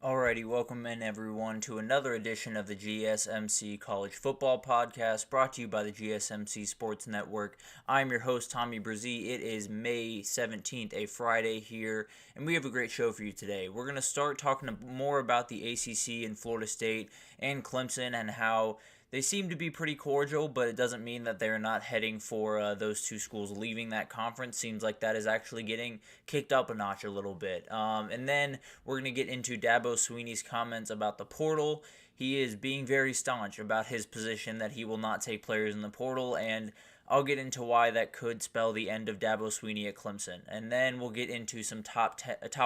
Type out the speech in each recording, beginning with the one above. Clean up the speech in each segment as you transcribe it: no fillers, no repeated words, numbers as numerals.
Alrighty, welcome in everyone to another edition of the GSMC College Football Podcast, brought to you by the GSMC Sports Network. I'm your host, Tommy Brzee. It is May 17th, a Friday here, and we have a great show for you today. We're going to start talking more about the ACC and Florida State and Clemson and how they seem to be pretty cordial, but it doesn't mean that they're not heading for those two schools leaving that conference. Seems like that is actually getting kicked up a notch a little bit. And then we're going to get into Dabo Swinney's comments about the portal. He is being very staunch about his position that he will not take players in the portal, and I'll get into why that could spell the end of Dabo Swinney at Clemson. And then we'll get into some top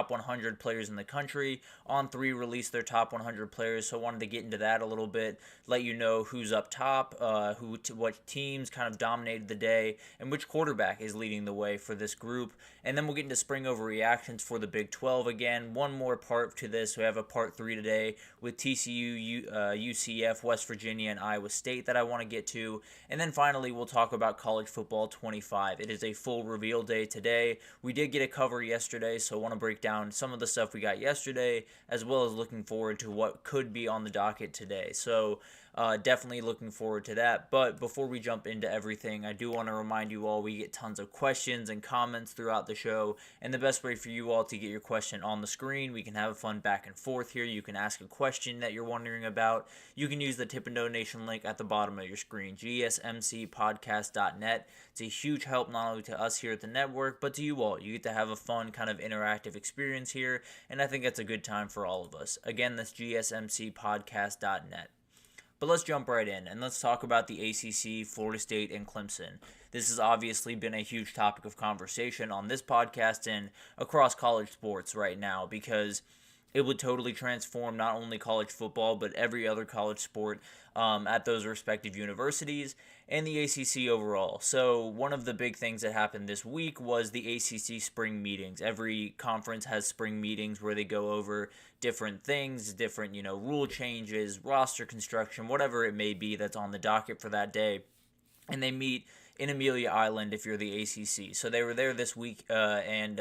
100 players in the country. On3 released their top 100 players, so I wanted to get into that a little bit, let you know who's up top, what teams kind of dominated the day, and which quarterback is leading the way for this group. And then we'll get into spring reactions for the Big 12 again. One more part to this. We have a part 3 today with TCU, UCF, West Virginia, and Iowa State that I want to get to. And then finally, we'll talk about College Football 25. It is a full reveal day today. We did get a cover yesterday, so I want to break down some of the stuff we got yesterday, as well as looking forward to what could be on the docket today. So definitely looking forward to that. But before we jump into everything, I do want to remind you all we get tons of questions and comments throughout the show, and the best way for you all to get your question on the screen, we can have a fun back and forth here. You can ask a question that you're wondering about. You can use the tip and donation link at the bottom of your screen, gsmcpodcast.net. It's a huge help not only to us here at the network, but to you all. You get to have a fun kind of interactive experience here, and I think that's a good time for all of us. Again, that's gsmcpodcast.net. But let's jump right in, and let's talk about the ACC, Florida State, and Clemson. This has obviously been a huge topic of conversation on this podcast and across college sports right now, because it would totally transform not only college football, but every other college sport at those respective universities and the ACC overall. So one of the big things that happened this week was the ACC spring meetings. Every conference has spring meetings where they go over different things, different, rule changes, roster construction, whatever it may be that's on the docket for that day. And they meet in Amelia Island if you're the ACC. So they were there this week, and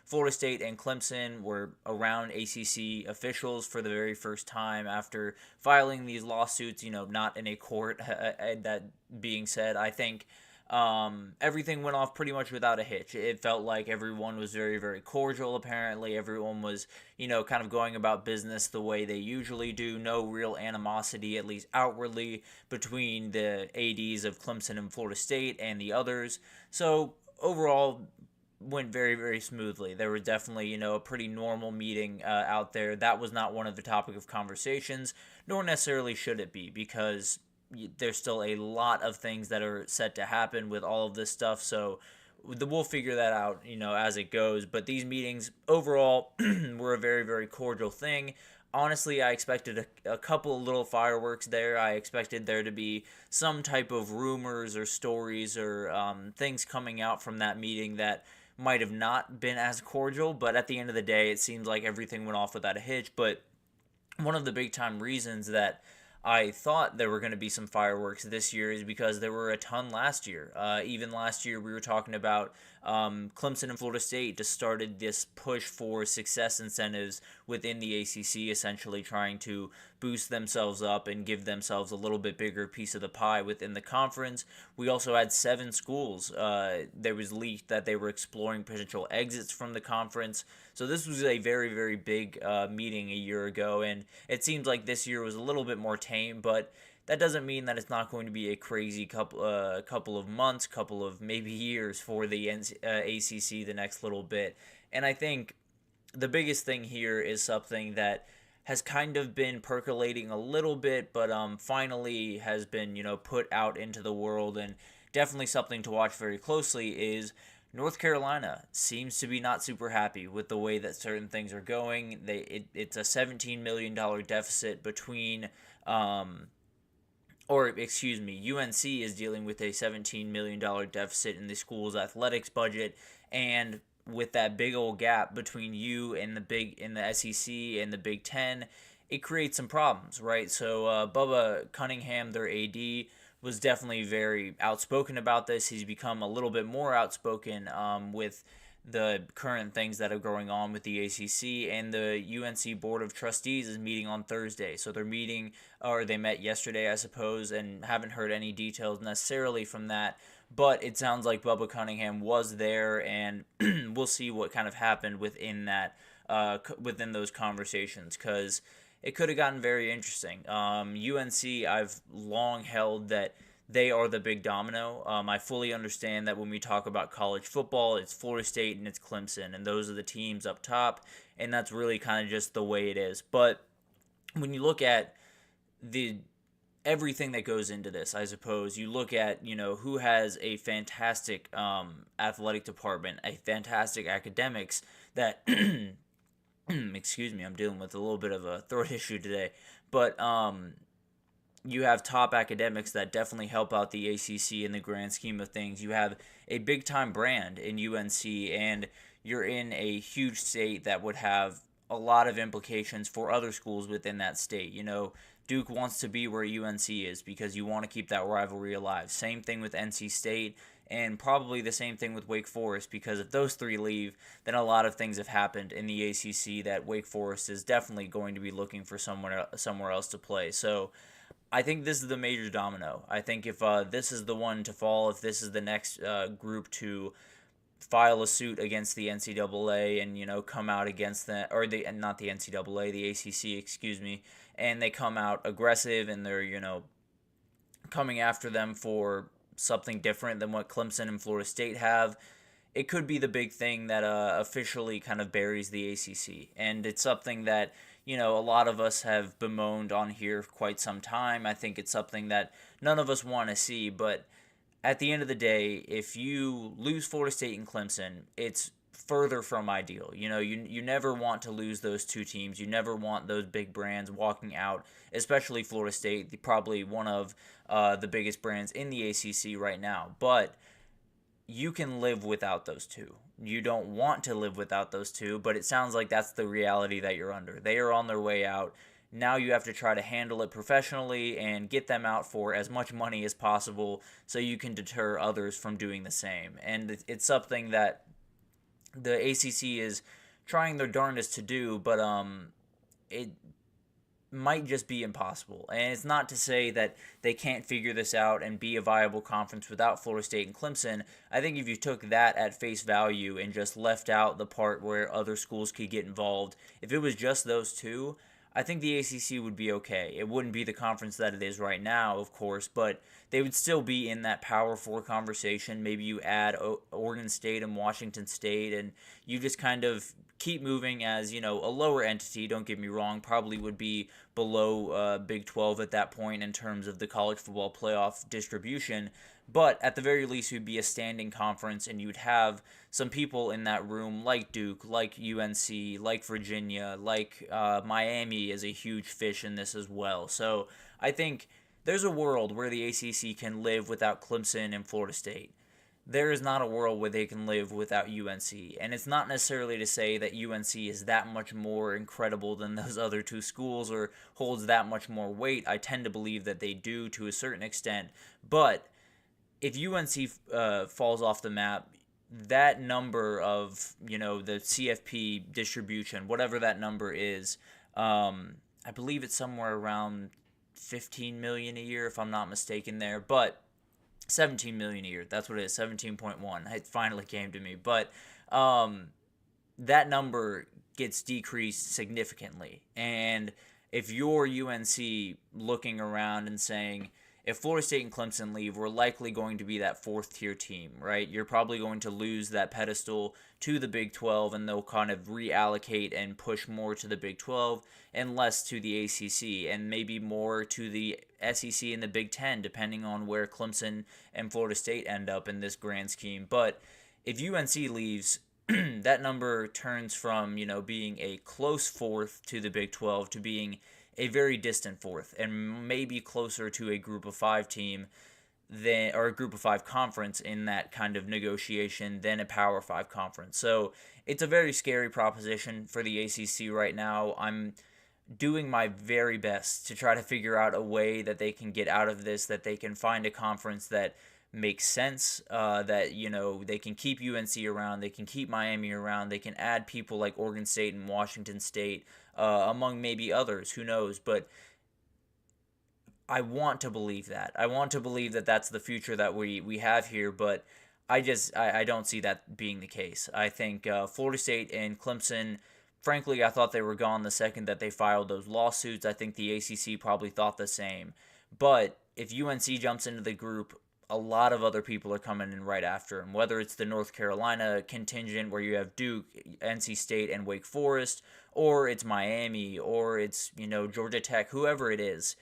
Florida State and Clemson were around ACC officials for the very first time after filing these lawsuits, not in a court. That being said, I think everything went off pretty much without a hitch. It felt like everyone was very, very cordial, apparently. Everyone was, kind of going about business the way they usually do. No real animosity, at least outwardly, between the ADs of Clemson and Florida State and the others. So overall, went very, very smoothly. There was definitely, a pretty normal meeting out there. That was not one of the topic of conversations, nor necessarily should it be, because there's still a lot of things that are set to happen with all of this stuff, so we'll figure that out, as it goes. But these meetings overall were a very, very cordial thing. Honestly, I expected a couple of little fireworks there. I expected there to be some type of rumors or stories or things coming out from that meeting that might have not been as cordial, but at the end of the day, it seems like everything went off without a hitch. But one of the big-time reasons that I thought there were going to be some fireworks this year is because there were a ton last year. Even last year, we were talking about Clemson and Florida State just started this push for success incentives within the ACC, essentially trying to boost themselves up and give themselves a little bit bigger piece of the pie within the conference. We also had 7 schools. There was leaked that they were exploring potential exits from the conference. So this was a very, very big meeting a year ago, and it seems like this year was a little bit more tame, but that doesn't mean that it's not going to be a crazy couple of months, couple of maybe years for the ACC the next little bit. And I think the biggest thing here is something that has kind of been percolating a little bit, but finally has been, put out into the world, and definitely something to watch very closely is North Carolina seems to be not super happy with the way that certain things are going. It's a $17 million deficit between UNC is dealing with a $17 million deficit in the school's athletics budget, and with that big old gap between you and the SEC and the Big Ten, it creates some problems, right? So Bubba Cunningham, their AD, was definitely very outspoken about this. He's become a little bit more outspoken with the current things that are going on with the ACC, and the UNC Board of Trustees is meeting on Thursday. So they're meeting, or they met yesterday, I suppose, and haven't heard any details necessarily from that. But it sounds like Bubba Cunningham was there, and we'll see what kind of happened within that, within those conversations, because it could have gotten very interesting. UNC, I've long held that they are the big domino. I fully understand that when we talk about college football, it's Florida State and it's Clemson, and those are the teams up top, and that's really kind of just the way it is. But when you look at everything that goes into this, I suppose, you look at, who has a fantastic athletic department, a fantastic academics that, excuse me, I'm dealing with a little bit of a throat issue today, but you have top academics that definitely help out the ACC in the grand scheme of things. You have a big-time brand in UNC, and you're in a huge state that would have a lot of implications for other schools within that state. Duke wants to be where UNC is because you want to keep that rivalry alive. Same thing with NC State, and probably the same thing with Wake Forest, because if those 3 leave, then a lot of things have happened in the ACC that Wake Forest is definitely going to be looking for somewhere else to play. So I think this is the major domino. I think if this is the one to fall, if this is the next group to file a suit against the NCAA and, come out against not the NCAA, the ACC, excuse me, and they come out aggressive and they're, coming after them for something different than what Clemson and Florida State have, it could be the big thing that officially kind of buries the ACC. And it's something that, a lot of us have bemoaned on here for quite some time. I think it's something that none of us want to see, but at the end of the day, if you lose Florida State and Clemson, it's further from ideal. You never want to lose those 2 teams. You never want those big brands walking out, especially Florida State, probably one of the biggest brands in the ACC right now. But you can live without those 2. You don't want to live without those 2, but it sounds like that's the reality that you're under. They are on their way out. Now you have to try to handle it professionally and get them out for as much money as possible so you can deter others from doing the same. And it's something that the ACC is trying their darndest to do, but it might just be impossible. And it's not to say that they can't figure this out and be a viable conference without Florida State and Clemson. I think if you took that at face value and just left out the part where other schools could get involved, if it was just those 2, I think the ACC would be okay. It wouldn't be the conference that it is right now, of course, but they would still be in that Power 4 conversation. Maybe you add Oregon State and Washington State, and you just kind of keep moving as, a lower entity, don't get me wrong, probably would be below Big 12 at that point in terms of the college football playoff distribution. But at the very least, it would be a standing conference, and you'd have some people in that room like Duke, like UNC, like Virginia, like Miami is a huge fish in this as well. So I think there's a world where the ACC can live without Clemson and Florida State. There is not a world where they can live without UNC. And it's not necessarily to say that UNC is that much more incredible than those other 2 schools or holds that much more weight. I tend to believe that they do to a certain extent. But if UNC falls off the map, that number of, the CFP distribution, whatever that number is, I believe it's somewhere around 15 million a year, if I'm not mistaken there, but 17 million a year. That's what it is, 17.1. It finally came to me. But that number gets decreased significantly. And if you're UNC looking around and saying, if Florida State and Clemson leave, we're likely going to be that fourth-tier team, right? You're probably going to lose that pedestal to the Big 12, and they'll kind of reallocate and push more to the Big 12 and less to the ACC, and maybe more to the SEC and the Big 10, depending on where Clemson and Florida State end up in this grand scheme. But if UNC leaves, that number turns from, being a close fourth to the Big 12 to being a very distant fourth, and maybe closer to a Group of 5 team or a Group of 5 conference in that kind of negotiation than a Power 5 conference. So it's a very scary proposition for the ACC right now. I'm doing my very best to try to figure out a way that they can get out of this, that they can find a conference that makes sense, that, they can keep UNC around, they can keep Miami around, they can add people like Oregon State and Washington State, among maybe others, who knows, but I want to believe that. I want to believe that that's the future that we have here, but I don't see that being the case. I think Florida State and Clemson, frankly, I thought they were gone the second that they filed those lawsuits. I think the ACC probably thought the same, but if UNC jumps into the group, a lot of other people are coming in right after him, whether it's the North Carolina contingent where you have Duke, NC State, and Wake Forest, or it's Miami, or it's, Georgia Tech, whoever it is.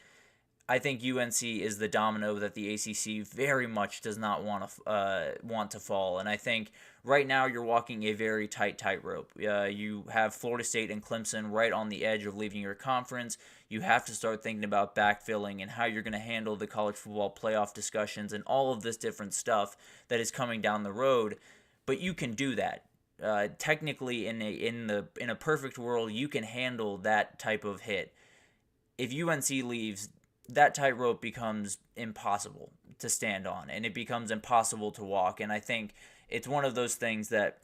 I think UNC is the domino that the ACC very much does not want to fall, and I think right now you're walking a very tight tightrope. You have Florida State and Clemson right on the edge of leaving your conference. You have to start thinking about backfilling and how you're going to handle the college football playoff discussions and all of this different stuff that is coming down the road. But you can do that. Technically, in a perfect world, you can handle that type of hit. If UNC leaves, that tightrope becomes impossible to stand on, and it becomes impossible to walk. And I think it's one of those things that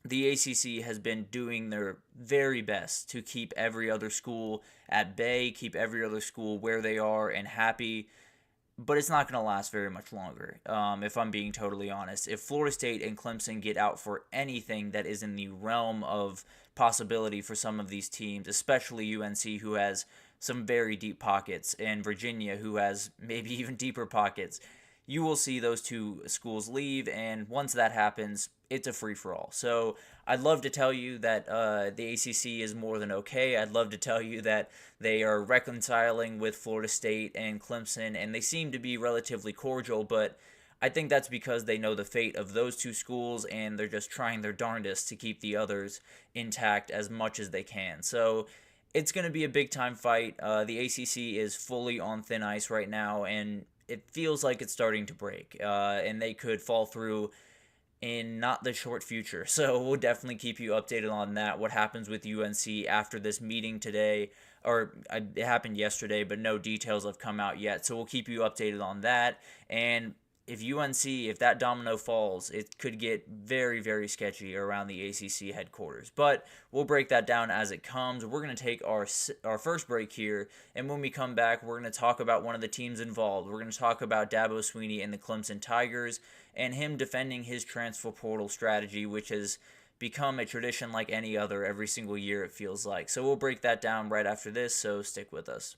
the ACC has been doing their very best to keep every other school at bay, keep every other school where they are and happy, but it's not going to last very much longer, if I'm being totally honest. If Florida State and Clemson get out for anything that is in the realm of possibility for some of these teams, especially UNC, who has some very deep pockets, and Virginia, who has maybe even deeper pockets, you will see those two schools leave, and once that happens, it's a free-for-all. So I'd love to tell you that the ACC is more than okay. I'd love to tell you that they are reconciling with Florida State and Clemson, and they seem to be relatively cordial, but I think that's because they know the fate of those two schools, and they're just trying their darndest to keep the others intact as much as they can. So it's going to be a big-time fight. The ACC is fully on thin ice right now, and it feels like it's starting to break, and they could fall through in not the short future. So we'll definitely keep you updated on that, what happens with UNC after this meeting today, or it happened yesterday, but no details have come out yet. So we'll keep you updated on that. And if that domino falls, it could get very, very sketchy around the ACC headquarters. But we'll break that down as it comes. We're going to take our first break here, and when we come back, we're going to talk about one of the teams involved. We're going to talk about Dabo Swinney and the Clemson Tigers, and him defending his transfer portal strategy, which has become a tradition like any other every single year, it feels like. So we'll break that down right after this, so stick with us.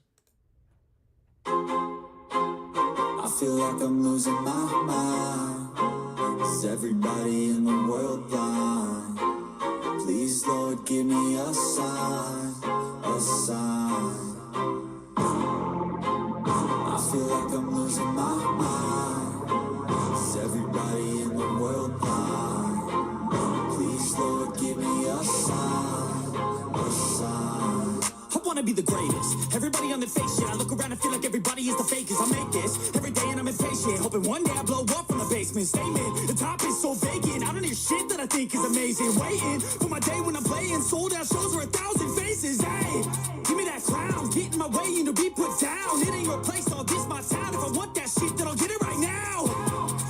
I feel like I'm losing my mind. Is everybody in the world blind? Please, Lord, give me a sign, a sign. I feel like I'm losing my mind. Is everybody in the world blind? Please, Lord, give me a sign, a sign. I wanna be the greatest. Everybody on the fake shit. I look around and feel like everybody is the fakest. I make this every day and I'm impatient, hoping one day I blow up from the basement. Statement, the top is so vacant. I don't hear shit that I think is amazing. Waiting for my day when I'm playing sold out shows where 1,000 faces. Hey, give me that crown, get in my way and to be put down. It ain't your place, all this my town. If I want that shit, then I'll get it right now.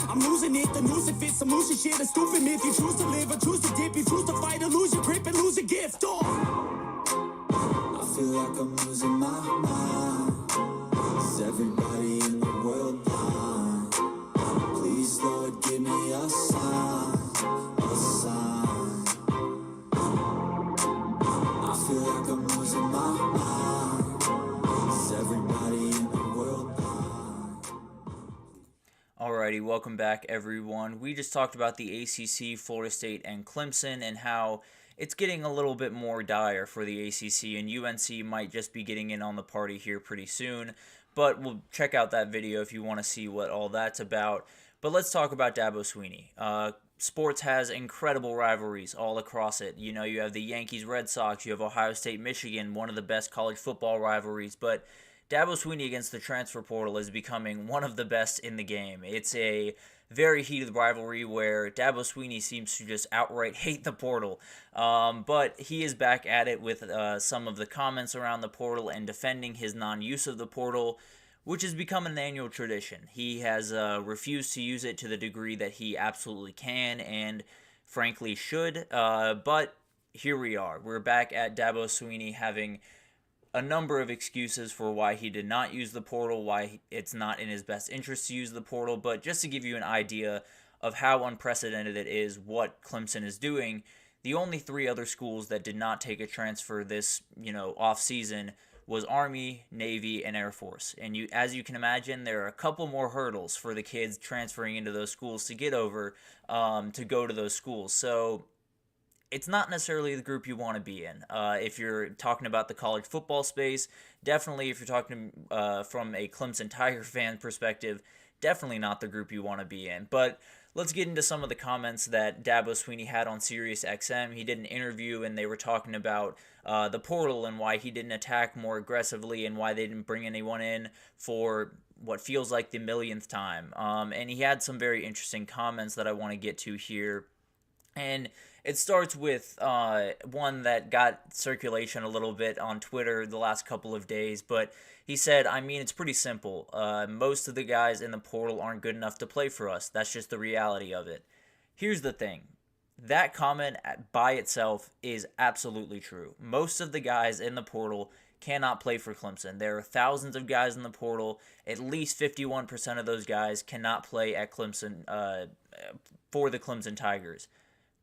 I'm losing it, the noose it fits Some loose shit, a stupid myth. You choose to live or choose to dip. You choose to fight or lose your grip and lose a gift. I feel like I'm losing my mind. Is everybody in the world blind? Please, Lord, give me a sign, a sign. I feel like I'm losing my mind. Is everybody in the world blind? Alrighty, welcome back everyone. We just talked about the ACC, Florida State and Clemson, and how it's getting a little bit more dire for the ACC, and UNC might just be getting in on the party here pretty soon. But we'll check out that video if you want to see what all that's about. But let's talk about Dabo Swinney. Sports has incredible rivalries all across it. You know, you have the Yankees-Red Sox, you have Ohio State-Michigan, one of the best college football rivalries. But Dabo Swinney against the transfer portal is becoming one of the best in the game. It's a very heated rivalry where Dabo Swinney seems to just outright hate the portal. But he is back at it with some of the comments around the portal and defending his non-use of the portal, which has become an annual tradition. He has refused to use it to the degree that he absolutely can and frankly should. But here we are. We're back at Dabo Swinney having a number of excuses for why he did not use the portal, why it's not in his best interest to use the portal. But just to give you an idea of how unprecedented it is what Clemson is doing, the only three other schools that did not take a transfer this, off season was Army, Navy, and Air Force. And as you can imagine, there are a couple more hurdles for the kids transferring into those schools to get over to go to those schools. So it's not necessarily the group you want to be in. If you're talking about the college football space, definitely if you're talking from a Clemson Tiger fan perspective, definitely not the group you want to be in. But let's get into some of the comments that Dabo Swinney had on SiriusXM. He did an interview and they were talking about the portal and why he didn't attack more aggressively and why they didn't bring anyone in for what feels like the millionth time. And he had some very interesting comments that I want to get to here. And it starts with one that got circulation a little bit on Twitter the last couple of days, but he said, it's pretty simple. Most of the guys in the portal aren't good enough to play for us. That's just the reality of it. Here's the thing. That comment by itself is absolutely true. Most of the guys in the portal cannot play for Clemson. There are thousands of guys in the portal. At least 51% of those guys cannot play at Clemson for the Clemson Tigers.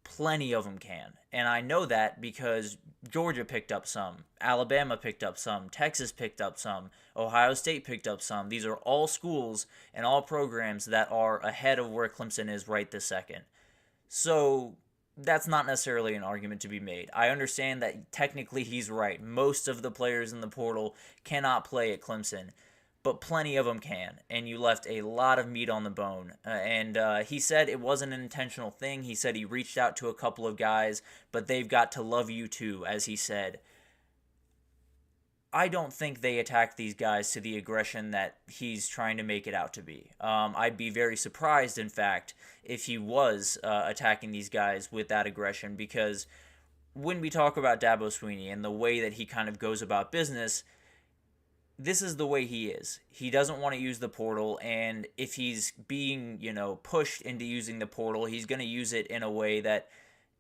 Plenty of them can. And I know that because Georgia picked up some, Alabama picked up some, Texas picked up some, Ohio State picked up some. These are all schools and all programs that are ahead of where Clemson is right this second. So that's not necessarily an argument to be made. I understand that technically he's right. Most of the players in the portal cannot play at Clemson, but plenty of them can, and you left a lot of meat on the bone. And he said it wasn't an intentional thing. He said he reached out to a couple of guys, but they've got to love you too, as he said. I don't think they attacked these guys to the aggression that he's trying to make it out to be. I'd be very surprised, in fact, if he was attacking these guys with that aggression, because when we talk about Dabo Swinney and the way that he kind of goes about business, this is the way he is. He doesn't want to use the portal, and if he's being, pushed into using the portal, he's going to use it in a way that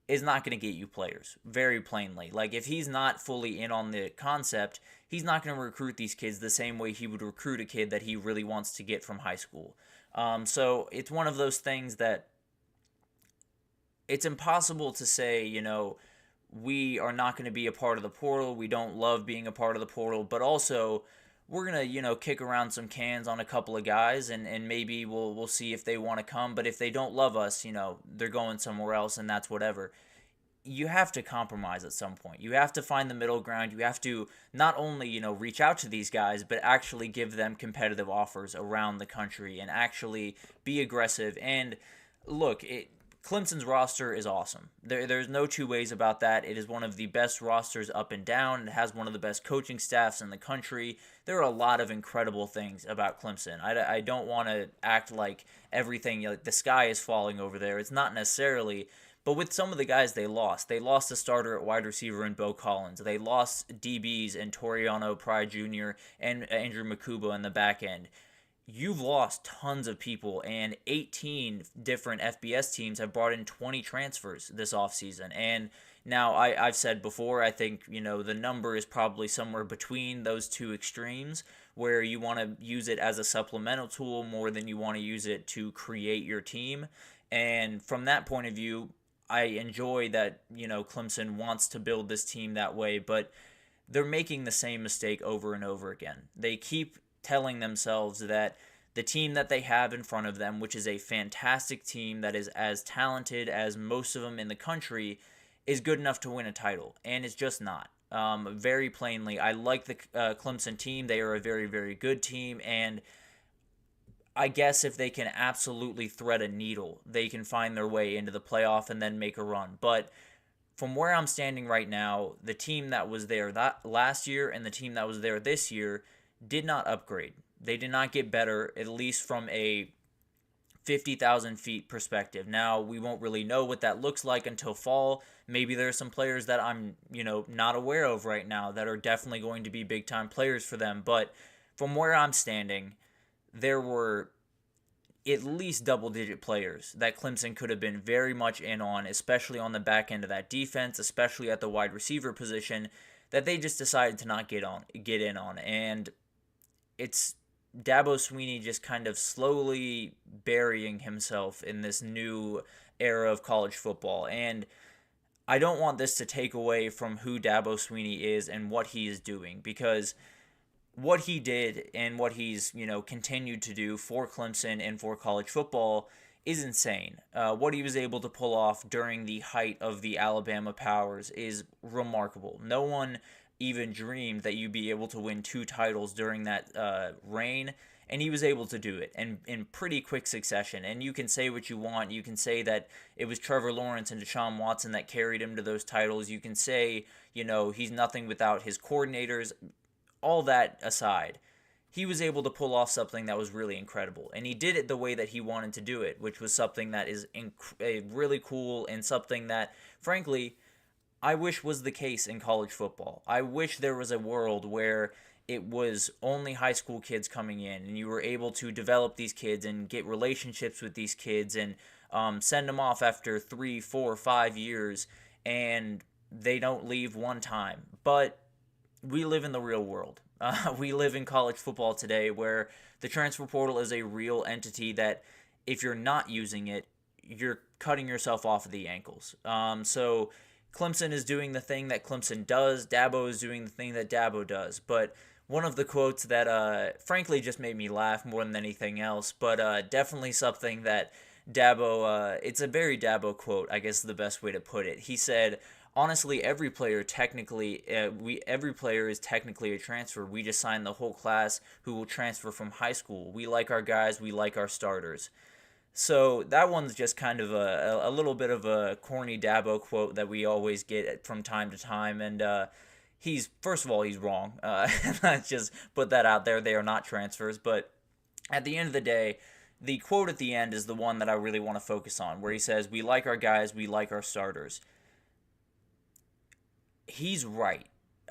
is not going to get you players, very plainly. Like, if he's not fully in on the concept, he's not going to recruit these kids the same way he would recruit a kid that he really wants to get from high school. So it's one of those things that it's impossible to say, we are not going to be a part of the portal, we don't love being a part of the portal, but also we're going to, kick around some cans on a couple of guys and maybe we'll see if they want to come. But if they don't love us, they're going somewhere else and that's whatever. You have to compromise at some point. You have to find the middle ground. You have to not only, reach out to these guys, but actually give them competitive offers around the country and actually be aggressive. And look, Clemson's roster is awesome. There's no two ways about that. It is one of the best rosters up and down. It has one of the best coaching staffs in the country. There are a lot of incredible things about Clemson. I don't want to act like everything, like the sky is falling over there. It's not necessarily. But with some of the guys they lost a starter at wide receiver in Bo Collins. They lost DBs in Toriano Pride Jr. and Andrew Makuba in the back end. you've lost tons of people, and 18 different FBS teams have brought in 20 transfers this offseason. And now I've said before, I think, the number is probably somewhere between those two extremes, where you want to use it as a supplemental tool more than you want to use it to create your team. And from that point of view, I enjoy that, Clemson wants to build this team that way, but they're making the same mistake over and over again. They keep telling themselves that the team that they have in front of them, which is a fantastic team that is as talented as most of them in the country, is good enough to win a title, and it's just not. Very plainly, I like the Clemson team. They are a very, very good team, and I guess if they can absolutely thread a needle, they can find their way into the playoff and then make a run. But from where I'm standing right now, the team that was there that last year and the team that was there this year did not upgrade. They did not get better, at least from a 50,000 feet perspective. Now, we won't really know what that looks like until fall. Maybe there are some players that I'm, not aware of right now that are definitely going to be big-time players for them. But from where I'm standing, there were at least double-digit players that Clemson could have been very much in on, especially on the back end of that defense, especially at the wide receiver position, that they just decided to not get in on. And it's Dabo Swinney just kind of slowly burying himself in this new era of college football. And I don't want this to take away from who Dabo Swinney is and what he is doing, because what he did and what he's, continued to do for Clemson and for college football is insane. What he was able to pull off during the height of the Alabama powers is remarkable. No one even dreamed that you'd be able to win 2 titles during that reign, and he was able to do it and in pretty quick succession. And you can say what you want. You can say that it was Trevor Lawrence and Deshaun Watson that carried him to those titles. You can say, he's nothing without his coordinators. All that aside, he was able to pull off something that was really incredible. And he did it the way that he wanted to do it, which was something that is really cool and something that, frankly, I wish was the case in college football. I wish there was a world where it was only high school kids coming in and you were able to develop these kids and get relationships with these kids and send them off after 3, 4, 5 years and they don't leave one time. But we live in the real world. We live in college football today where the transfer portal is a real entity that if you're not using it, you're cutting yourself off of the ankles. So Clemson is doing the thing that Clemson does. Dabo is doing the thing that Dabo does. But one of the quotes that frankly just made me laugh more than anything else, but definitely something that Dabo, it's a very Dabo quote, I guess is the best way to put it. He said, honestly, every player is technically a transfer. We just signed the whole class who will transfer from high school. We like our guys. We like our starters. So that one's just kind of a little bit of a corny Dabo quote that we always get from time to time. And first of all, he's wrong. Let's just put that out there. They are not transfers. But at the end of the day, the quote at the end is the one that I really want to focus on, where he says, we like our guys. We like our starters. He's right.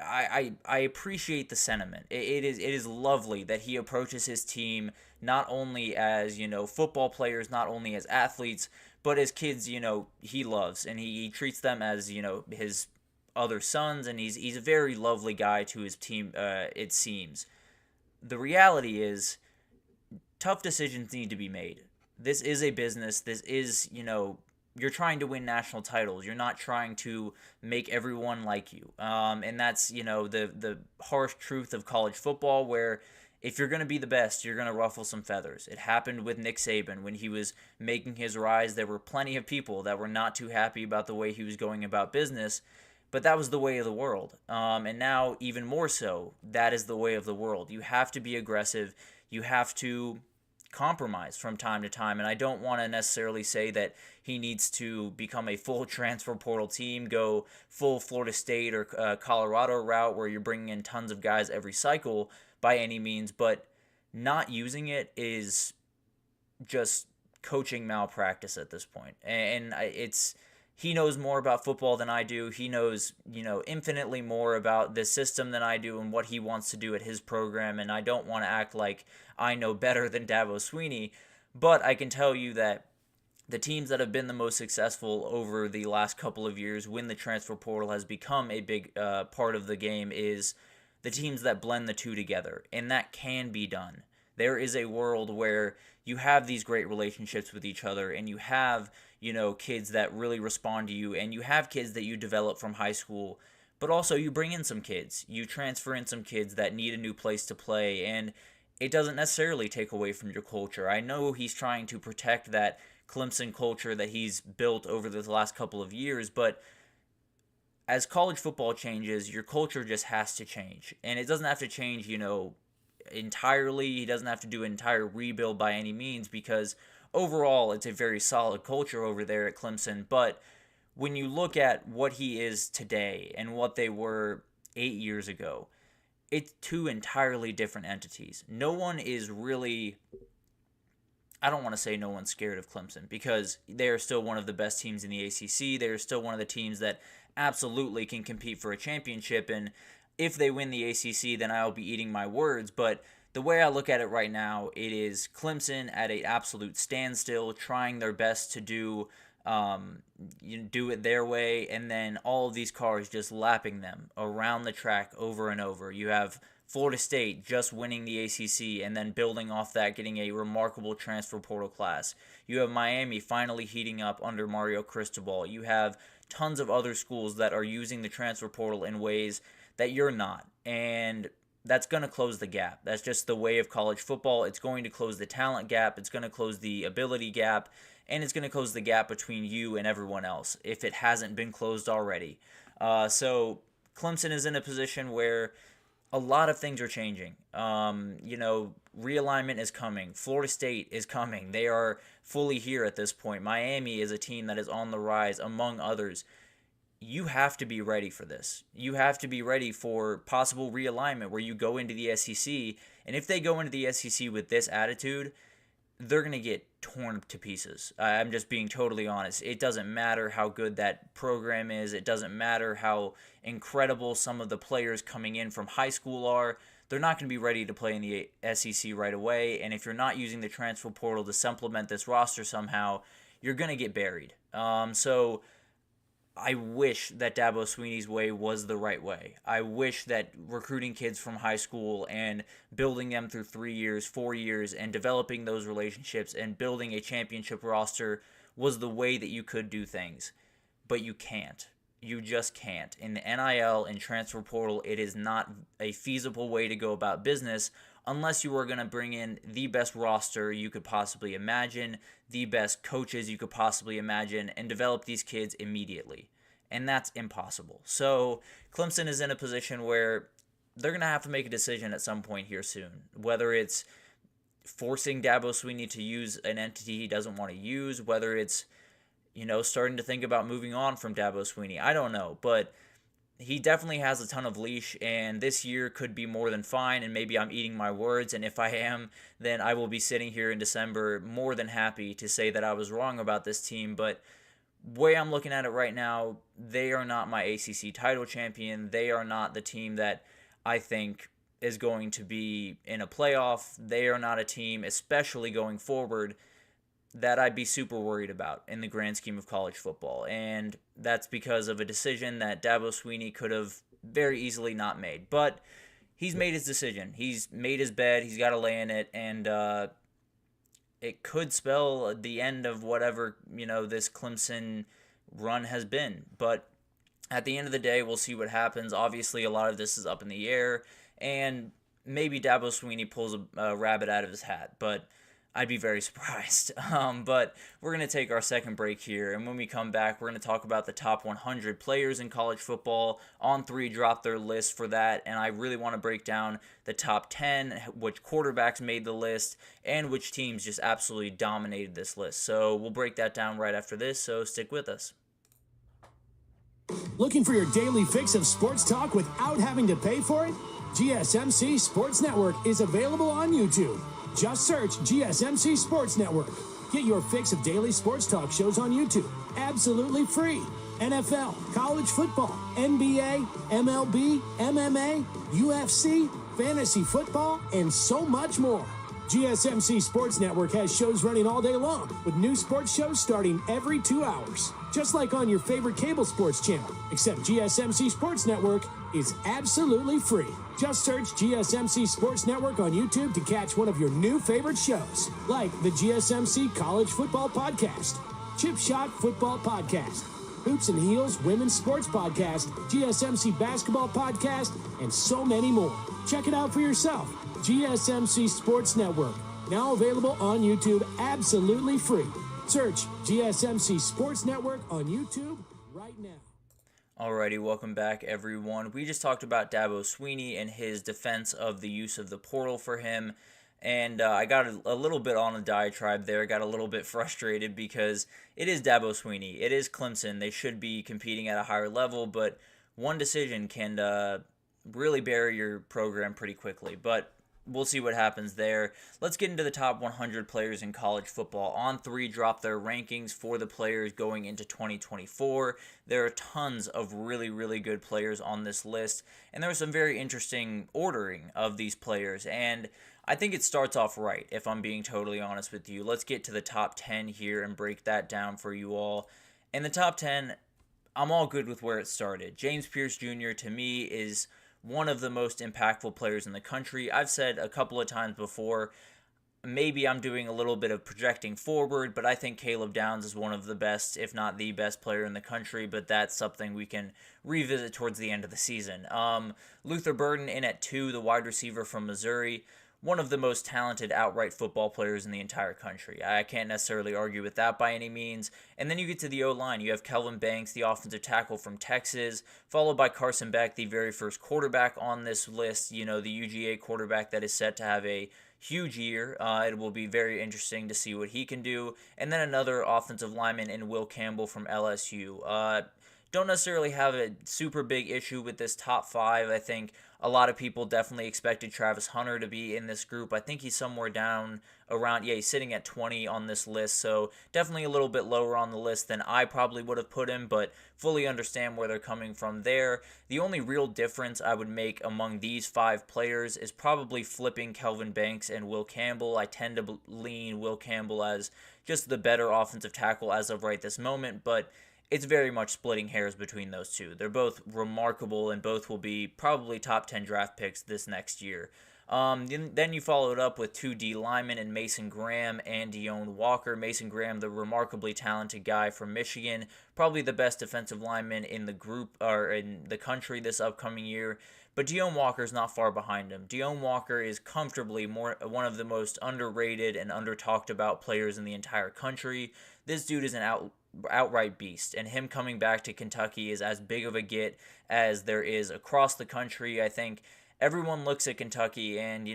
I appreciate the sentiment. It is lovely that he approaches his team not only as, football players, not only as athletes, but as kids, he loves. And he treats them as, his other sons. And he's a very lovely guy to his team, it seems. The reality is, tough decisions need to be made. This is a business. This is, you're trying to win national titles. You're not trying to make everyone like you. And that's, the harsh truth of college football, where if you're going to be the best, you're going to ruffle some feathers. It happened with Nick Saban when he was making his rise. There were plenty of people that were not too happy about the way he was going about business, but that was the way of the world. And now, even more so, that is the way of the world. You have to be aggressive. You have to compromise from time to time, and I don't want to necessarily say that he needs to become a full transfer portal team, go full Florida State or Colorado route where you're bringing in tons of guys every cycle by any means, but not using it is just coaching malpractice at this point. And it's he knows more about football than I do. He knows, infinitely more about the system than I do and what he wants to do at his program. And I don't want to act like I know better than Dabo Swinney, but I can tell you that the teams that have been the most successful over the last couple of years when the transfer portal has become a big part of the game is the teams that blend the two together. And that can be done. There is a world where you have these great relationships with each other, and you have, kids that really respond to you, and you have kids that you develop from high school, but also you bring in some kids. You transfer in some kids that need a new place to play, and it doesn't necessarily take away from your culture. I know he's trying to protect that Clemson culture that he's built over the last couple of years, but as college football changes, your culture just has to change. And it doesn't have to change, entirely. He doesn't have to do an entire rebuild by any means, because overall it's a very solid culture over there at Clemson. But when you look at what he is today and what they were 8 years ago, it's two entirely different entities. No one is really, I don't want to say no one's scared of Clemson, because they are still one of the best teams in the ACC. They are still one of the teams that absolutely can compete for a championship, and if they win the ACC, then I'll be eating my words. But the way I look at it right now, it is Clemson at an absolute standstill, trying their best to do it their way, and then all of these cars just lapping them around the track over and over. You have Florida State just winning the ACC and then building off that, getting a remarkable transfer portal class. You have Miami finally heating up under Mario Cristobal. You have tons of other schools that are using the transfer portal in ways that you're not, and that's going to close the gap. That's just the way of college football. It's going to close the talent gap, it's going to close the ability gap, and it's going to close the gap between you and everyone else, if it hasn't been closed already. So Clemson is in a position where a lot of things are changing. Realignment is coming. Florida State is coming. They are fully here at this point. Miami is a team that is on the rise, among others. You have to be ready for this. You have to be ready for possible realignment where you go into the SEC, and if they go into the SEC with this attitude, they're going to get torn to pieces. I'm just being totally honest. It doesn't matter how good that program is. It doesn't matter how incredible some of the players coming in from high school are. They're not going to be ready to play in the SEC right away, and if you're not using the transfer portal to supplement this roster somehow, you're going to get buried. So I wish that Dabo Swinney's way was the right way. I wish that recruiting kids from high school and building them through 3 years, 4 years, and developing those relationships and building a championship roster was the way that you could do things. But you can't. You just can't. In the NIL and transfer portal, it is not a feasible way to go about business unless you are going to bring in the best roster you could possibly imagine, the best coaches you could possibly imagine, and develop these kids immediately. And that's impossible. So Clemson is in a position where they're going to have to make a decision at some point here soon, whether it's forcing Dabo Swinney to use an entity he doesn't want to use, whether it's, starting to think about moving on from Dabo Swinney. I don't know, but he definitely has a ton of leash, and this year could be more than fine, and maybe I'm eating my words, and if I am, then I will be sitting here in December more than happy to say that I was wrong about this team. But way I'm looking at it right now, they are not my ACC title champion. They are not the team that I think is going to be in a playoff. They are not a team, especially going forward, that I'd be super worried about in the grand scheme of college football. And that's because of a decision that Dabo Swinney could have very easily not made. But he's made his decision. He's made his bed. He's got to lay in it. And it could spell the end of whatever, this Clemson run has been. But at the end of the day, we'll see what happens. Obviously, a lot of this is up in the air. And maybe Dabo Swinney pulls a rabbit out of his hat. But I'd be very surprised. But we're going to take our second break here, and when we come back, we're going to talk about the top 100 players in college football. On3 dropped their list for that, and I really want to break down the top 10, which quarterbacks made the list, and which teams just absolutely dominated this list. So we'll break that down right after this, so stick with us. Looking for your daily fix of sports talk without having to pay for it? GSMC Sports Network is available on YouTube. Just search GSMC Sports Network. Get your fix of daily sports talk shows on YouTube absolutely free. NFL, college football, NBA, MLB, MMA, UFC, fantasy football, and so much more. GSMC Sports Network has shows running all day long, with new sports shows starting every 2 hours. Just like on your favorite cable sports channel, except GSMC Sports Network is absolutely free. Just search GSMC Sports Network on YouTube to catch one of your new favorite shows, like the GSMC College Football Podcast, Chip Shot Football Podcast, Hoops and Heels Women's Sports Podcast, GSMC Basketball Podcast, and so many more. Check it out for yourself. GSMC Sports Network, now available on YouTube absolutely free. Search GSMC Sports Network on YouTube right now. Alrighty, welcome back, everyone. We just talked about Dabo Swinney and his defense of the use of the portal for him, and I got a little bit on a diatribe there. Got a little bit frustrated because it is Dabo Swinney. It is Clemson. They should be competing at a higher level, but one decision can really bury your program pretty quickly. But we'll see what happens there. Let's get into the top 100 players in college football. On3 dropped their rankings for the players going into 2024. There are tons of really, really good players on this list, and there's some very interesting ordering of these players, and I think it starts off right, if I'm being totally honest with you. Let's get to the top 10 here and break that down for you all. In the top 10, I'm all good with where it started. James Pierce Jr. to me is one of the most impactful players in the country. I've said a couple of times before, maybe I'm doing a little bit of projecting forward, but I think Caleb Downs is one of the best, if not the best player in the country, but that's something we can revisit towards the end of the season. Luther Burden in at 2, the wide receiver from Missouri. One of the most talented outright football players in the entire country. I can't necessarily argue with that by any means. And then you get to the O-line. You have Kelvin Banks, the offensive tackle from Texas, followed by Carson Beck, the very first quarterback on this list. You know, the UGA quarterback that is set to have a huge year. It will be very interesting to see what he can do. And then another offensive lineman in Will Campbell from LSU. Don't necessarily have a super big issue with this top 5. I think a lot of people definitely expected Travis Hunter to be in this group. I think he's somewhere down around, he's sitting at 20 on this list, so definitely a little bit lower on the list than I probably would have put him, but fully understand where they're coming from there. The only real difference I would make among these 5 players is probably flipping Kelvin Banks and Will Campbell. I tend to lean Will Campbell as just the better offensive tackle as of right this moment, but it's very much splitting hairs between those two. They're both remarkable, and both will be probably top 10 draft picks this next year. Then you follow it up with 2 D linemen in Mason Graham and Deone Walker. Mason Graham, the remarkably talented guy from Michigan, probably the best defensive lineman in the group or in the country this upcoming year. But Deone Walker is not far behind him. Deone Walker is comfortably one of the most underrated and under-talked about players in the entire country. This dude is an outright beast, and him coming back to Kentucky is as big of a get as there is across the country. I think everyone looks at Kentucky, and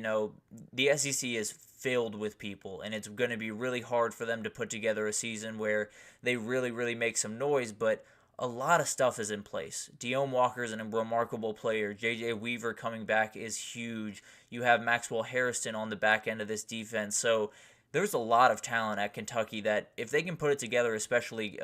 the SEC is filled with people, and it's going to be really hard for them to put together a season where they really, really make some noise, but a lot of stuff is in place. Deone Walker is a remarkable player. J.J. Weaver coming back is huge. You have Maxwell Harrison on the back end of this defense, so there's a lot of talent at Kentucky that if they can put it together, especially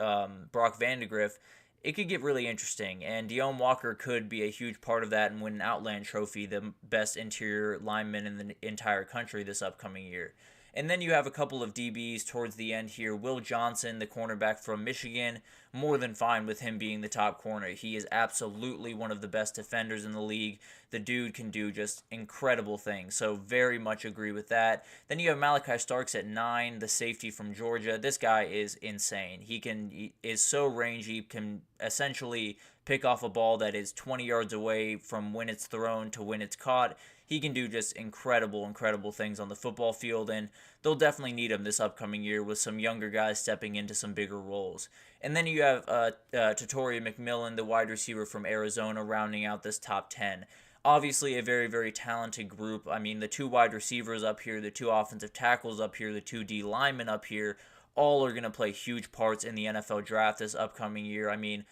Brock Vandegrift, it could get really interesting. And Deone Walker could be a huge part of that and win an Outland Trophy, the best interior lineman in the entire country this upcoming year. And then you have a couple of DBs towards the end here. Will Johnson, the cornerback from Michigan, more than fine with him being the top corner. He is absolutely one of the best defenders in the league. The dude can do just incredible things, so very much agree with that. Then you have Malachi Starks at 9, the safety from Georgia. This guy is insane. He is so rangy, can essentially pick off a ball that is 20 yards away from when it's thrown to when it's caught. He can do just incredible, incredible things on the football field, and they'll definitely need him this upcoming year with some younger guys stepping into some bigger roles. And then you have Tatoria McMillan, the wide receiver from Arizona, rounding out this top 10. Obviously a very, very talented group. I mean, the 2 wide receivers up here, the 2 offensive tackles up here, the 2 D linemen up here, all are going to play huge parts in the NFL draft this upcoming year. I mean,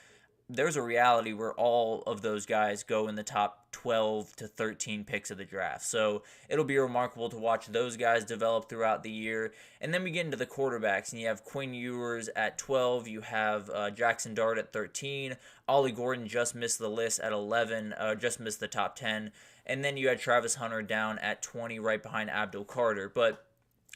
there's a reality where all of those guys go in the top 12 to 13 picks of the draft. So it'll be remarkable to watch those guys develop throughout the year. And then we get into the quarterbacks, and you have Quinn Ewers at 12. You have Jackson Dart at 13. Ollie Gordon just missed the list at 11, just missed the top 10. And then you had Travis Hunter down at 20, right behind Abdul Carter. But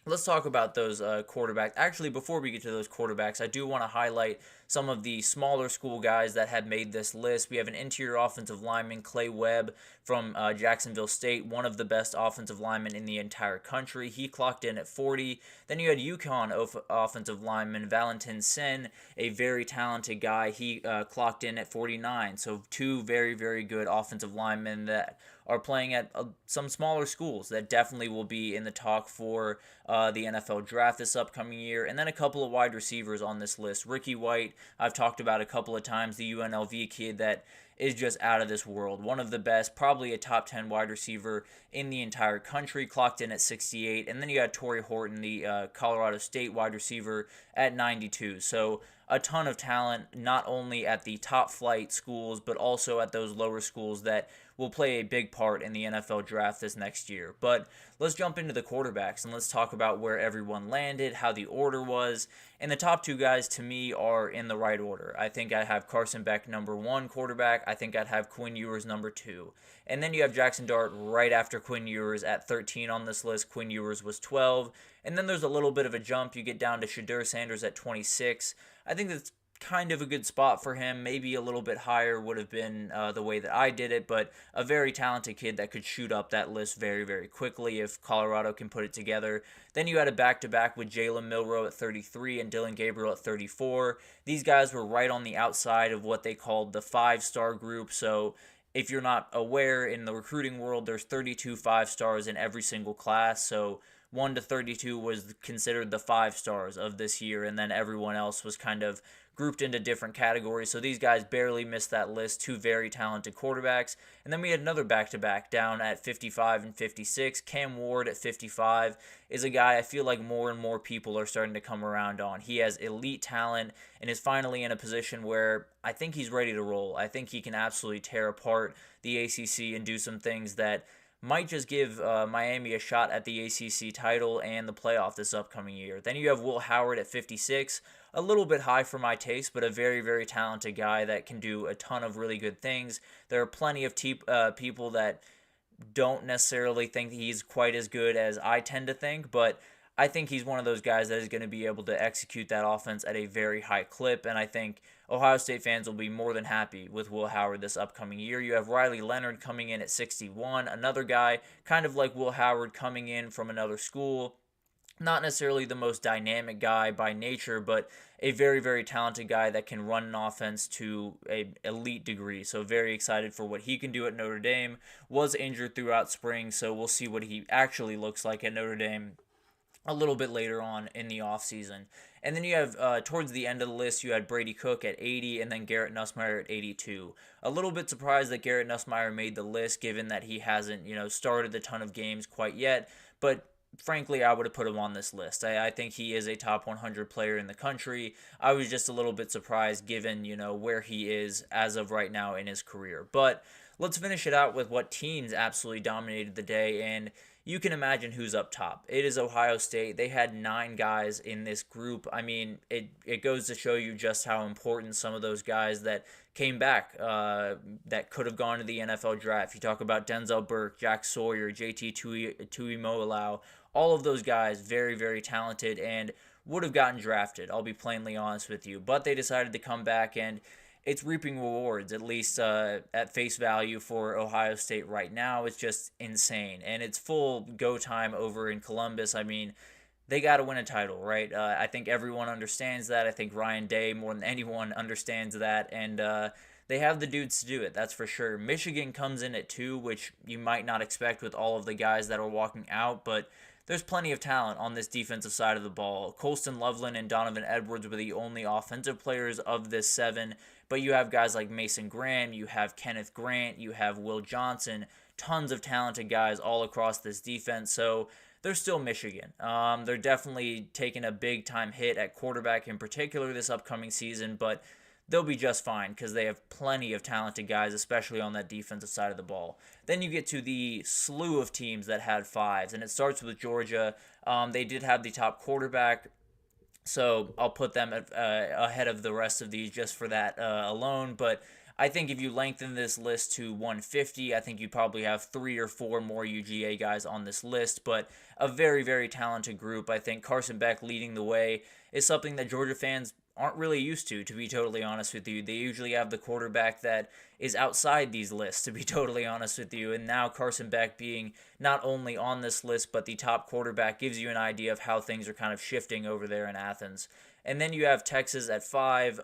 let's talk about those quarterbacks. Actually, before we get to those quarterbacks, I do want to highlight some of the smaller school guys that have made this list. We have an interior offensive lineman, Clay Webb from Jacksonville State, one of the best offensive linemen in the entire country. He clocked in at 40. Then you had UConn offensive lineman Valentin Sen, a very talented guy. He clocked in at 49. So two very, very good offensive linemen that are playing at some smaller schools that definitely will be in the talk for the NFL draft this upcoming year. And then a couple of wide receivers on this list. Ricky White, I've talked about a couple of times, the UNLV kid that is just out of this world. One of the best, probably a top 10 wide receiver in the entire country, clocked in at 68. And then you got Torrey Horton, the Colorado State wide receiver, at 92. So a ton of talent, not only at the top flight schools, but also at those lower schools that will play a big part in the NFL draft this next year. But let's jump into the quarterbacks and let's talk about where everyone landed, how the order was. And the top two guys to me are in the right order. I think I have Carson Beck number 1 quarterback. I think I'd have Quinn Ewers number 2. And then you have Jackson Dart right after Quinn Ewers at 13 on this list. Quinn Ewers was 12. And then there's a little bit of a jump. You get down to Shadur Sanders at 26. I think that's kind of a good spot for him. Maybe a little bit higher would have been the way that I did it, but a very talented kid that could shoot up that list very, very quickly if Colorado can put it together. Then you had a back-to-back with Jalen Milroe at 33 and Dylan Gabriel at 34. These guys were right on the outside of what they called the 5-star group, so if you're not aware, in the recruiting world, there's 32 5-stars in every single class, so 1 to 32 was considered the 5 stars of this year, and then everyone else was kind of grouped into different categories. So these guys barely missed that list, two very talented quarterbacks. And then we had another back-to-back down at 55 and 56. Cam Ward at 55 is a guy I feel like more and more people are starting to come around on. He has elite talent and is finally in a position where I think he's ready to roll. I think he can absolutely tear apart the ACC and do some things that might just give Miami a shot at the ACC title and the playoff this upcoming year. Then you have Will Howard at 56, a little bit high for my taste, but a very, very talented guy that can do a ton of really good things. There are plenty of people that don't necessarily think he's quite as good as I tend to think, but I think he's one of those guys that is going to be able to execute that offense at a very high clip, and I think Ohio State fans will be more than happy with Will Howard this upcoming year. You have Riley Leonard coming in at 61, another guy kind of like Will Howard coming in from another school. Not necessarily the most dynamic guy by nature, but a very, very talented guy that can run an offense to an elite degree. So very excited for what he can do at Notre Dame. Was injured throughout spring, so we'll see what he actually looks like at Notre Dame a little bit later on in the offseason. And then you have, towards the end of the list, you had Brady Cook at 80 and then Garrett Nussmeier at 82. A little bit surprised that Garrett Nussmeier made the list, given that he hasn't, started a ton of games quite yet. But frankly, I would have put him on this list. I think he is a top 100 player in the country. I was just a little bit surprised given, where he is as of right now in his career. But let's finish it out with what teams absolutely dominated the day, and you can imagine who's up top. It is Ohio State. They had 9 guys in this group. I mean, it goes to show you just how important some of those guys that came back that could have gone to the NFL draft. You talk about Denzel Burke, Jack Sawyer, JT Tuimoloau, all of those guys, very, very talented and would have gotten drafted, I'll be plainly honest with you. But they decided to come back, and it's reaping rewards, at least at face value for Ohio State right now. It's just insane. And it's full go time over in Columbus. I mean, they got to win a title, right? I think everyone understands that. I think Ryan Day, more than anyone, understands that. And they have the dudes to do it, that's for sure. Michigan comes in at 2, which you might not expect with all of the guys that are walking out, but there's plenty of talent on this defensive side of the ball. Colston Loveland and Donovan Edwards were the only offensive players of this 7, but you have guys like Mason Graham, you have Kenneth Grant, you have Will Johnson, tons of talented guys all across this defense, so they're still Michigan. They're definitely taking a big-time hit at quarterback in particular this upcoming season, but they'll be just fine because they have plenty of talented guys, especially on that defensive side of the ball. Then you get to the slew of teams that had 5s, and it starts with Georgia. They did have the top quarterback, so I'll put them ahead of the rest of these just for that alone. But I think if you lengthen this list to 150, I think you probably have 3 or 4 more UGA guys on this list, but a very, very talented group. I think Carson Beck leading the way is something that Georgia fans aren't really used to be totally honest with you. They usually have the quarterback that is outside these lists, to be totally honest with you. And now Carson Beck being not only on this list, but the top quarterback gives you an idea of how things are kind of shifting over there in Athens. And then you have Texas at 5.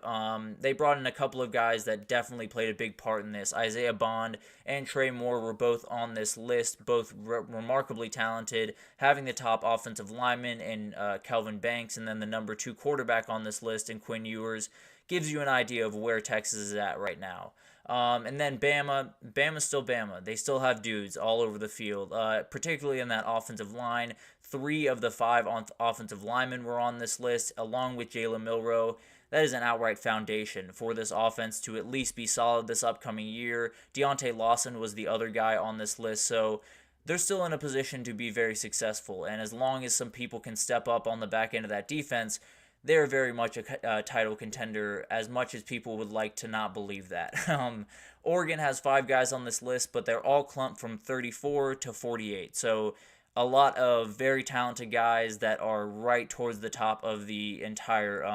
They brought in a couple of guys that definitely played a big part in this. Isaiah Bond and Trey Moore were both on this list, both remarkably talented, having the top offensive lineman in Kelvin Banks, and then the number 2 quarterback on this list in Quinn Ewers, gives you an idea of where Texas is at right now. And then Bama's still Bama. They still have dudes all over the field, particularly in that offensive line. 3 of the 5 offensive linemen were on this list, along with Jalen Milroe. That is an outright foundation for this offense to at least be solid this upcoming year. Deontay Lawson was the other guy on this list, so they're still in a position to be very successful. And as long as some people can step up on the back end of that defense, they're very much a title contender, as much as people would like to not believe that. Oregon has 5 guys on this list, but they're all clumped from 34 to 48. So a lot of very talented guys that are right towards the top of the entire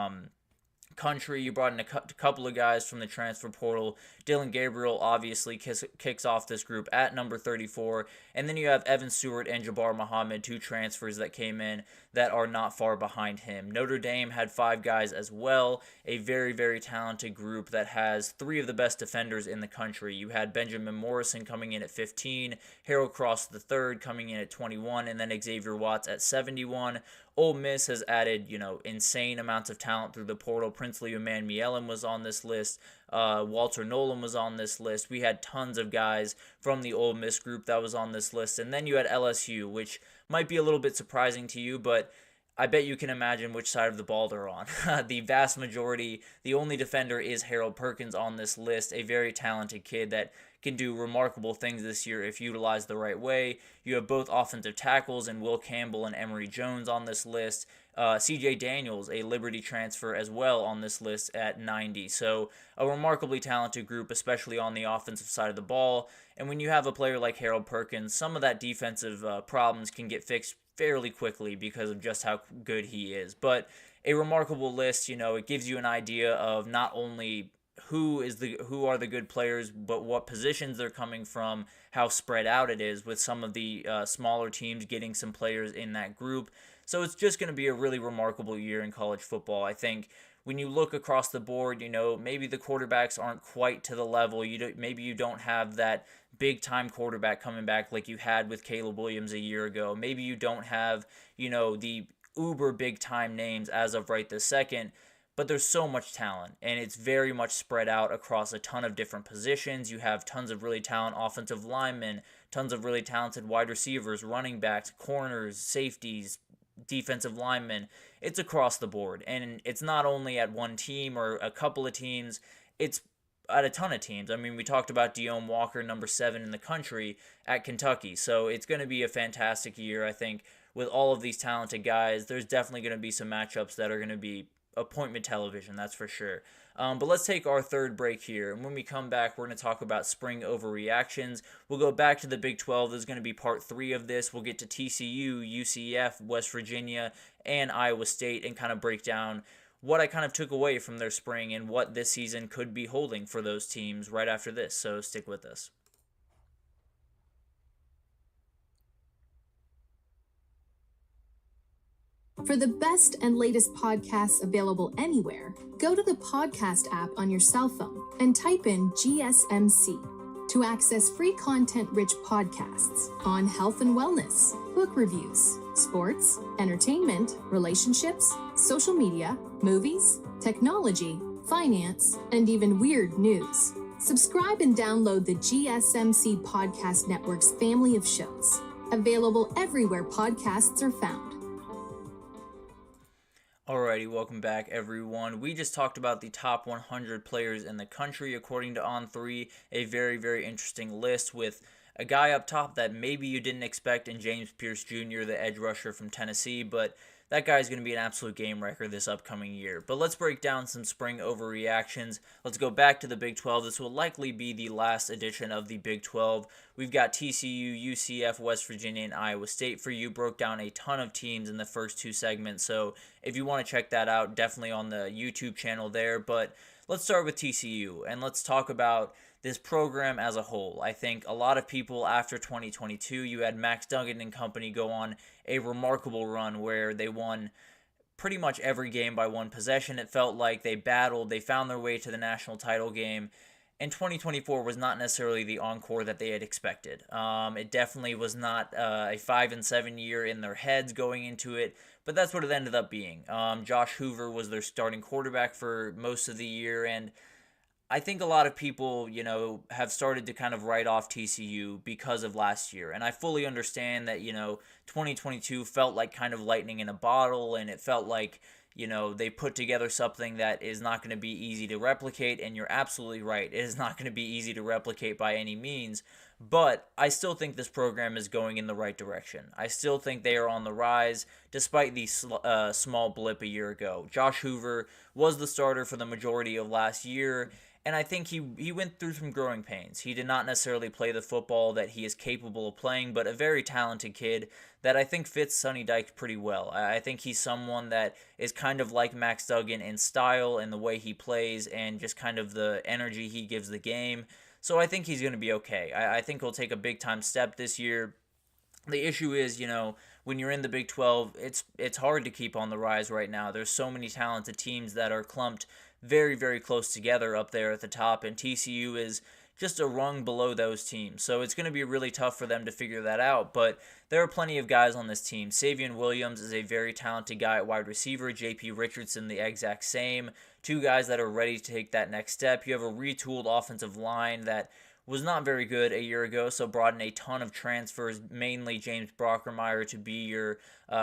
country. You brought in a couple of guys from the transfer portal. Dylan Gabriel obviously kicks off this group at number 34. And then you have Evan Stewart and Jabbar Muhammad, 2 transfers that came in that are not far behind him. Notre Dame had 5 guys as well, a very, very talented group that has 3 of the best defenders in the country. You had Benjamin Morrison coming in at 15, Harold Cross III coming in at 21, and then Xavier Watts at 71. Ole Miss has added, insane amounts of talent through the portal. Princely Umanmielen was on this list. Walter Nolan was on this list. We had tons of guys from the Ole Miss group that was on this list. And then you had LSU, which might be a little bit surprising to you, but I bet you can imagine which side of the ball they're on. The vast majority, the only defender is Harold Perkins on this list, a very talented kid that can do remarkable things this year if utilized the right way. You have both offensive tackles and Will Campbell and Emory Jones on this list. CJ Daniels, a Liberty transfer as well on this list at 90. So a remarkably talented group, especially on the offensive side of the ball. And when you have a player like Harold Perkins, some of that defensive problems can get fixed fairly quickly because of just how good he is. But a remarkable list, it gives you an idea of not only who are the good players, but what positions they're coming from, how spread out it is, with some of the smaller teams getting some players in that group. So it's just going to be a really remarkable year in college football. I think when you look across the board, maybe the quarterbacks aren't quite to the level. Maybe you don't have that big-time quarterback coming back like you had with Caleb Williams a year ago. Maybe you don't have, the uber big-time names as of right this second. But there's so much talent, and it's very much spread out across a ton of different positions. You have tons of really talented offensive linemen, tons of really talented wide receivers, running backs, corners, safeties, defensive linemen. It's across the board, and it's not only at one team or a couple of teams. It's at a ton of teams. I mean, we talked about Deone Walker, number 7 in the country at Kentucky. So it's going to be a fantastic year, I think, with all of these talented guys. There's definitely going to be some matchups that are going to be appointment television, that's for sure. But let's take our third break here, and when we come back, we're going to talk about spring overreactions. We'll go back to the Big 12. This is going to be part 3 of this. We'll get to TCU, UCF, West Virginia, and Iowa State, and kind of break down what I kind of took away from their spring and what this season could be holding for those teams right after this. So stick with us. For the best and latest podcasts available anywhere, go to the podcast app on your cell phone and type in GSMC to access free content-rich podcasts on health and wellness, book reviews, sports, entertainment, relationships, social media, movies, technology, finance, and even weird news. Subscribe and download the GSMC Podcast Network's family of shows, available everywhere podcasts are found. Alrighty, welcome back everyone. We just talked about the top 100 players in the country according to On3, a very, very interesting list with a guy up top that maybe you didn't expect in James Pierce Jr., the edge rusher from Tennessee, but that guy's going to be an absolute game wrecker this upcoming year. But let's break down some spring overreactions. Let's go back to the Big 12. This will likely be the last edition of the Big 12. We've got TCU, UCF, West Virginia, and Iowa State for you. Broke down a ton of teams in the first two segments, so if you want to check that out, definitely on the YouTube channel there. But let's start with TCU, and let's talk about this program as a whole. I think a lot of people after 2022, you had Max Duggan and company go on a remarkable run where they won pretty much every game by one possession. It felt like they battled, they found their way to the national title game, and 2024 was not necessarily the encore that they had expected. It definitely was not a 5-7 year in their heads going into it, but that's what it ended up being. Josh Hoover was their starting quarterback for most of the year, and I think a lot of people, have started to kind of write off TCU because of last year. And I fully understand that, 2022 felt like kind of lightning in a bottle, and it felt like, they put together something that is not going to be easy to replicate. And you're absolutely right. It is not going to be easy to replicate by any means. But I still think this program is going in the right direction. I still think they are on the rise, despite the small blip a year ago. Josh Hoover was the starter for the majority of last year, and I think he went through some growing pains. He did not necessarily play the football that he is capable of playing, but a very talented kid that I think fits Sonny Dykes pretty well. I think he's someone that is kind of like Max Duggan in style and the way he plays and just kind of the energy he gives the game. So I think he's going to be okay. I think he'll take a big-time step this year. The issue is, when you're in the Big 12, it's hard to keep on the rise right now. There's so many talented teams that are clumped very, very close together up there at the top, and TCU is just a rung below those teams. So it's going to be really tough for them to figure that out, but there are plenty of guys on this team. Savion Williams is a very talented guy at wide receiver. J.P. Richardson, the exact same. Two guys that are ready to take that next step. You have a retooled offensive line that was not very good a year ago, so brought in a ton of transfers, mainly James Brockermeyer to be your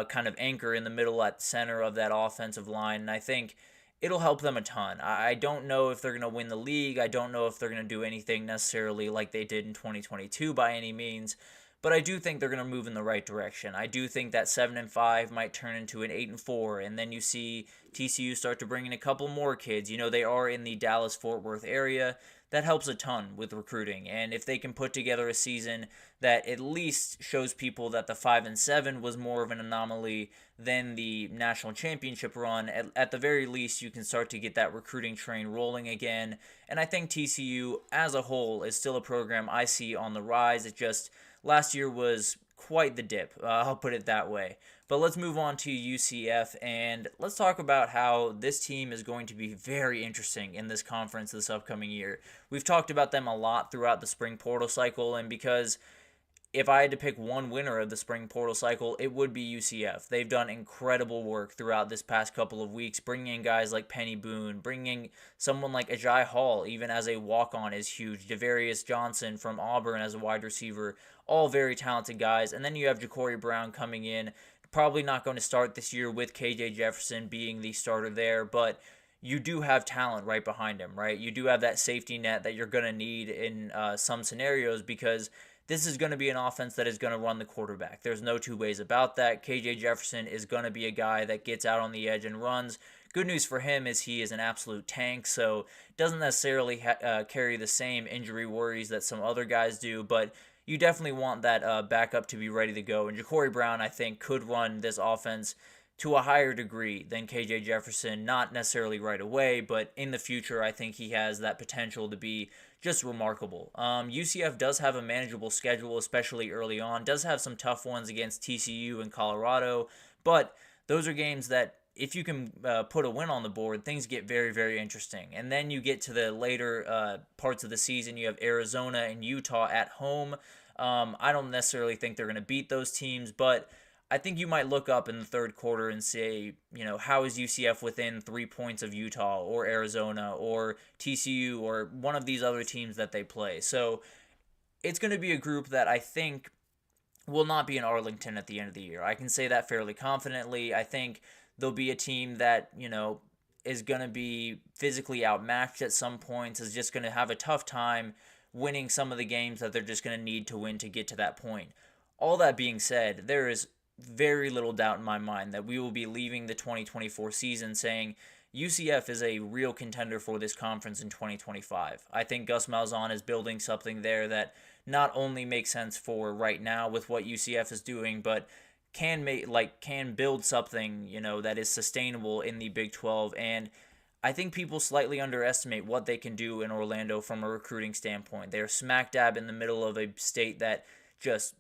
kind of anchor in the middle at center of that offensive line, and I think it'll help them a ton. I don't know if they're going to win the league. I don't know if they're going to do anything necessarily like they did in 2022 by any means, but I do think they're going to move in the right direction. I do think that 7-5 might turn into an 8-4, and then you see TCU start to bring in a couple more kids. They are in the Dallas-Fort Worth area. That helps a ton with recruiting, and if they can put together a season that at least shows people that the 5-7 was more of an anomaly than the national championship run, at the very least you can start to get that recruiting train rolling again. And I think TCU as a whole is still a program I see on the rise. It just last year was quite the dip, I'll put it that way. But let's move on to UCF, and let's talk about how this team is going to be very interesting in this conference this upcoming year. We've talked about them a lot throughout the spring portal cycle, and because if I had to pick one winner of the spring portal cycle, it would be UCF. They've done incredible work throughout this past couple of weeks, bringing in guys like Penny Boone, bringing someone like Ajay Hall, even as a walk-on, is huge. Devarius Johnson from Auburn as a wide receiver, all very talented guys. And then you have Ja'Cory Brown coming in, probably not going to start this year with KJ Jefferson being the starter there, but you do have talent right behind him, right? You do have that safety net that you're going to need in some scenarios, because this is going to be an offense that is going to run the quarterback. There's no two ways about that. KJ Jefferson is going to be a guy that gets out on the edge and runs. Good news for him is he is an absolute tank, so doesn't necessarily carry the same injury worries that some other guys do, but you definitely want that backup to be ready to go. And Ja'Cory Brown, I think, could run this offense to a higher degree than KJ Jefferson, not necessarily right away, but in the future, I think he has that potential to be just remarkable. UCF does have a manageable schedule, especially early on, does have some tough ones against TCU and Colorado, but those are games that if you can put a win on the board, things get very, very interesting. And then you get to the later parts of the season. You have Arizona and Utah at home. I don't necessarily think they're going to beat those teams, but I think you might look up in the third quarter and say, how is UCF within 3 points of Utah or Arizona or TCU or one of these other teams that they play? So it's going to be a group that I think will not be in Arlington at the end of the year. I can say that fairly confidently. I think they'll be a team that, is going to be physically outmatched at some points, is just going to have a tough time winning some of the games that they're just going to need to win to get to that point. All that being said, there is very little doubt in my mind that we will be leaving the 2024 season saying UCF is a real contender for this conference in 2025. I think Gus Malzahn is building something there that not only makes sense for right now with what UCF is doing, but can build something, that is sustainable in the Big 12. And I think people slightly underestimate what they can do in Orlando from a recruiting standpoint. They're smack dab in the middle of a state that just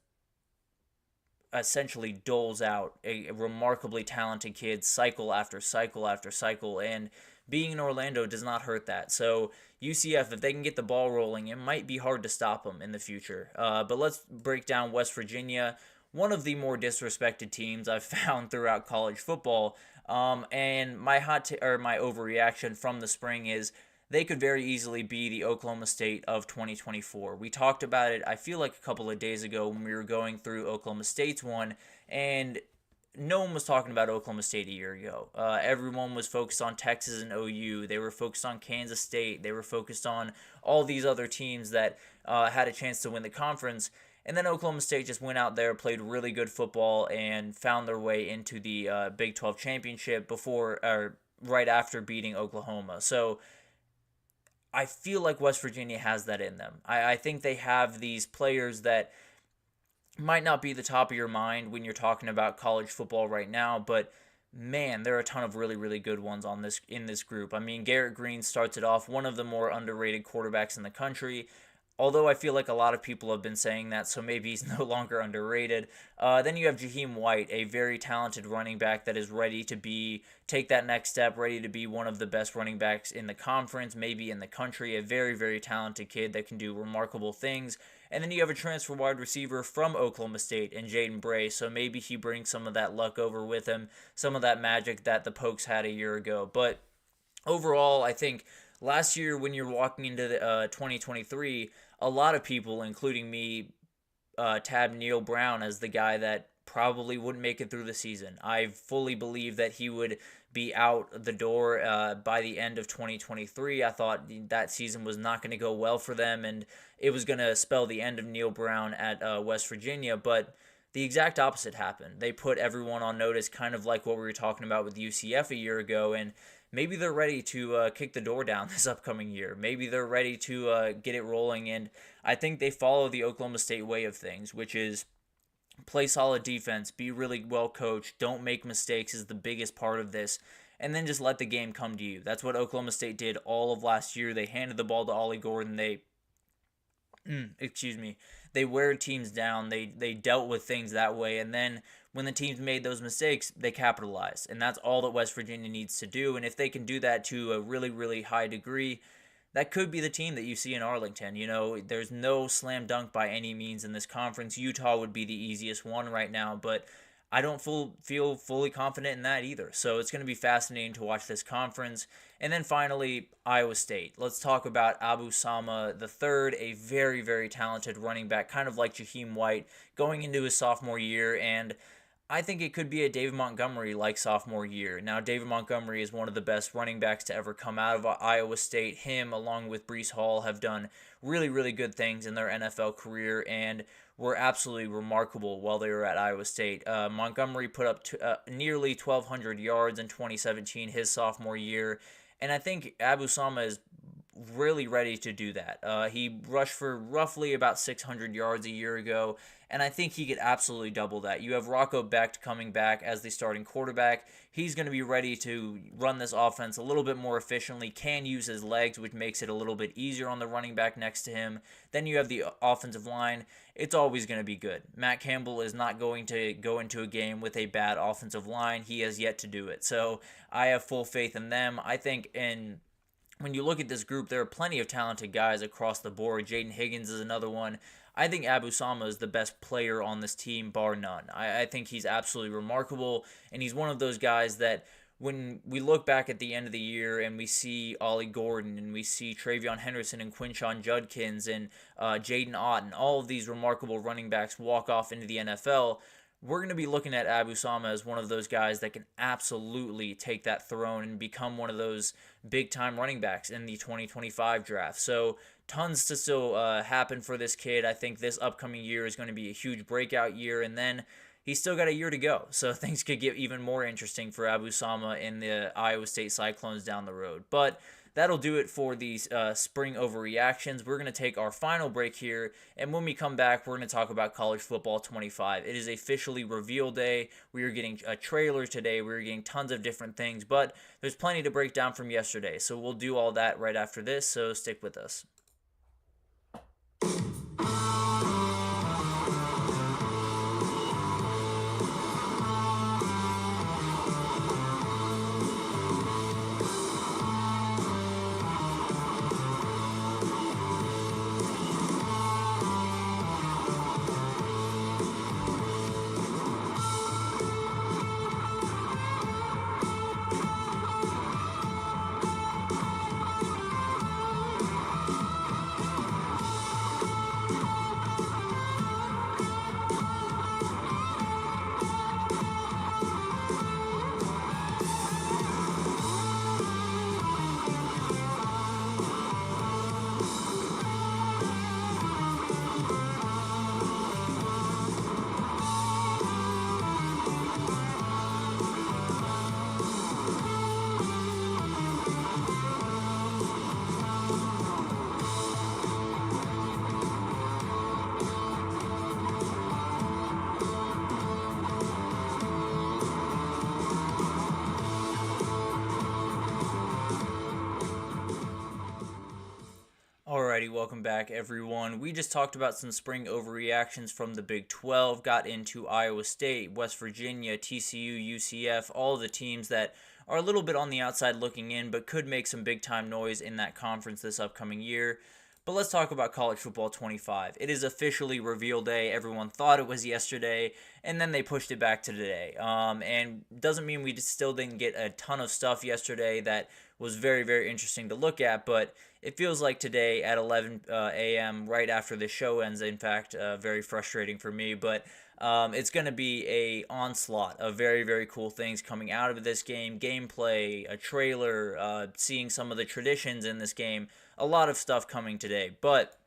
essentially doles out a remarkably talented kid cycle after cycle after cycle, and being in Orlando does not hurt that. So UCF, if they can get the ball rolling, it might be hard to stop them in the future. But let's break down West Virginia, one of the more disrespected teams I've found throughout college football. And my my overreaction from the spring is they could very easily be the Oklahoma State of 2024. We talked about it, I feel like a couple of days ago when we were going through Oklahoma State's one, and no one was talking about Oklahoma State a year ago. Everyone was focused on Texas and OU. They were focused on Kansas State. They were focused on all these other teams that had a chance to win the conference. And then Oklahoma State just went out there, played really good football, and found their way into the Big 12 championship right after beating Oklahoma. So I feel like West Virginia has that in them. I think they have these players that might not be the top of your mind when you're talking about college football right now, but man, there are a ton of really, really good ones in this group. I mean, Garrett Green starts it off, one of the more underrated quarterbacks in the country. Although I feel like a lot of people have been saying that, so maybe he's no longer underrated. Then you have Jaheim White, a very talented running back that is ready to take that next step, ready to be one of the best running backs in the conference, maybe in the country. A very, very talented kid that can do remarkable things. And then you have a transfer wide receiver from Oklahoma State and Jaden Bray, so maybe he brings some of that luck over with him, some of that magic that the Pokes had a year ago. But overall, I think last year when you're walking into 2023, a lot of people, including me, tabbed Neil Brown as the guy that probably wouldn't make it through the season. I fully believe that he would be out the door by the end of 2023. I thought that season was not going to go well for them, and it was going to spell the end of Neil Brown at West Virginia, but the exact opposite happened. They put everyone on notice, kind of like what we were talking about with UCF a year ago, and maybe they're ready to kick the door down this upcoming year. Maybe they're ready to get it rolling, and I think they follow the Oklahoma State way of things, which is play solid defense, be really well coached, don't make mistakes is the biggest part of this, and then just let the game come to you. That's what Oklahoma State did all of last year. They handed the ball to Ollie Gordon. They wear teams down. They dealt with things that way, and then when the teams made those mistakes, they capitalized, and that's all that West Virginia needs to do. And if they can do that to a really, really high degree, that could be the team that you see in Arlington. There's no slam dunk by any means in this conference. Utah would be the easiest one right now, but I don't feel fully confident in that either. So it's going to be fascinating to watch this conference. And then finally, Iowa State. Let's talk about Abu Sama III, a very, very talented running back, kind of like Jaheim White, going into his sophomore year, and I think it could be a David Montgomery-like sophomore year. Now, David Montgomery is one of the best running backs to ever come out of Iowa State. Him, along with Breece Hall, have done really, really good things in their NFL career and were absolutely remarkable while they were at Iowa State. Montgomery put up nearly 1,200 yards in 2017, his sophomore year, and I think Abu Sama is really ready to do that. He rushed for roughly about 600 yards a year ago, and I think he could absolutely double that. You have Rocco Becht coming back as the starting quarterback. He's going to be ready to run this offense a little bit more efficiently, can use his legs, which makes it a little bit easier on the running back next to him. Then you have the offensive line. It's always going to be good. Matt Campbell is not going to go into a game with a bad offensive line. He has yet to do it. So I have full faith in them. I think when you look at this group, there are plenty of talented guys across the board. Jaden Higgins is another one. I think Abu Sama is the best player on this team, bar none. I think he's absolutely remarkable, and he's one of those guys that when we look back at the end of the year and we see Ollie Gordon and we see Travion Henderson and Quinshon Judkins and Jaden Otten, all of these remarkable running backs walk off into the NFL, we're going to be looking at Abu Sama as one of those guys that can absolutely take that throne and become one of those big-time running backs in the 2025 draft. So tons to still happen for this kid. I think this upcoming year is going to be a huge breakout year, and then he's still got a year to go. So things could get even more interesting for Abu Sama in the Iowa State Cyclones down the road. But that'll do it for these spring overreactions. We're going to take our final break here, and when we come back, we're going to talk about College Football 25. It is officially reveal day. We are getting a trailer today. We're getting tons of different things, but there's plenty to break down from yesterday. So we'll do all that right after this, so stick with us. Alrighty, welcome back everyone. We just talked about some spring overreactions from the Big 12, got into Iowa State, West Virginia, TCU, UCF, all of the teams that are a little bit on the outside looking in but could make some big time noise in that conference this upcoming year. But let's talk about College Football 25. It is officially reveal day. Everyone thought it was yesterday, and then they pushed it back to today. And doesn't mean we still didn't get a ton of stuff yesterday that was very, very interesting to look at, but it feels like today at 11 a.m., right after the show ends, in fact, very frustrating for me, but it's going to be a onslaught of very, very cool things coming out of this game. Gameplay, a trailer, seeing some of the traditions in this game, a lot of stuff coming today. But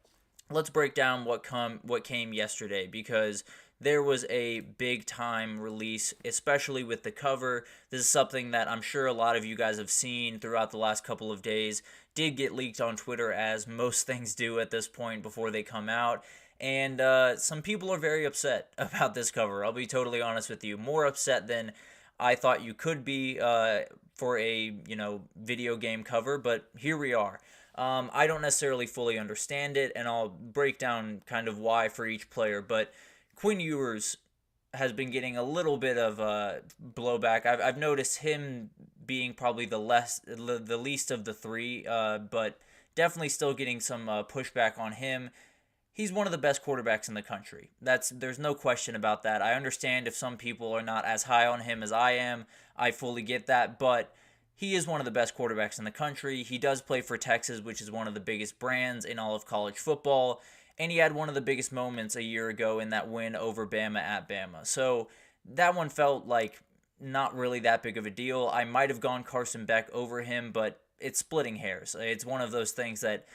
let's break down what came yesterday, because there was a big-time release, especially with the cover. This is something that I'm sure a lot of you guys have seen throughout the last couple of days. Did get leaked on Twitter, as most things do at this point before they come out. And some people are very upset about this cover. I'll be totally honest with you. More upset than I thought you could be for a video game cover, but here we are. I don't necessarily fully understand it, and I'll break down kind of why for each player, but Quinn Ewers has been getting a little bit of blowback. I've noticed him being probably the least of the three, but definitely still getting some pushback on him. He's one of the best quarterbacks in the country. There's no question about that. I understand if some people are not as high on him as I am. I fully get that, but he is one of the best quarterbacks in the country. He does play for Texas, which is one of the biggest brands in all of college football. And he had one of the biggest moments a year ago in that win over Bama at Bama. So that one felt like not really that big of a deal. I might have gone Carson Beck over him, but it's splitting hairs. It's one of those things that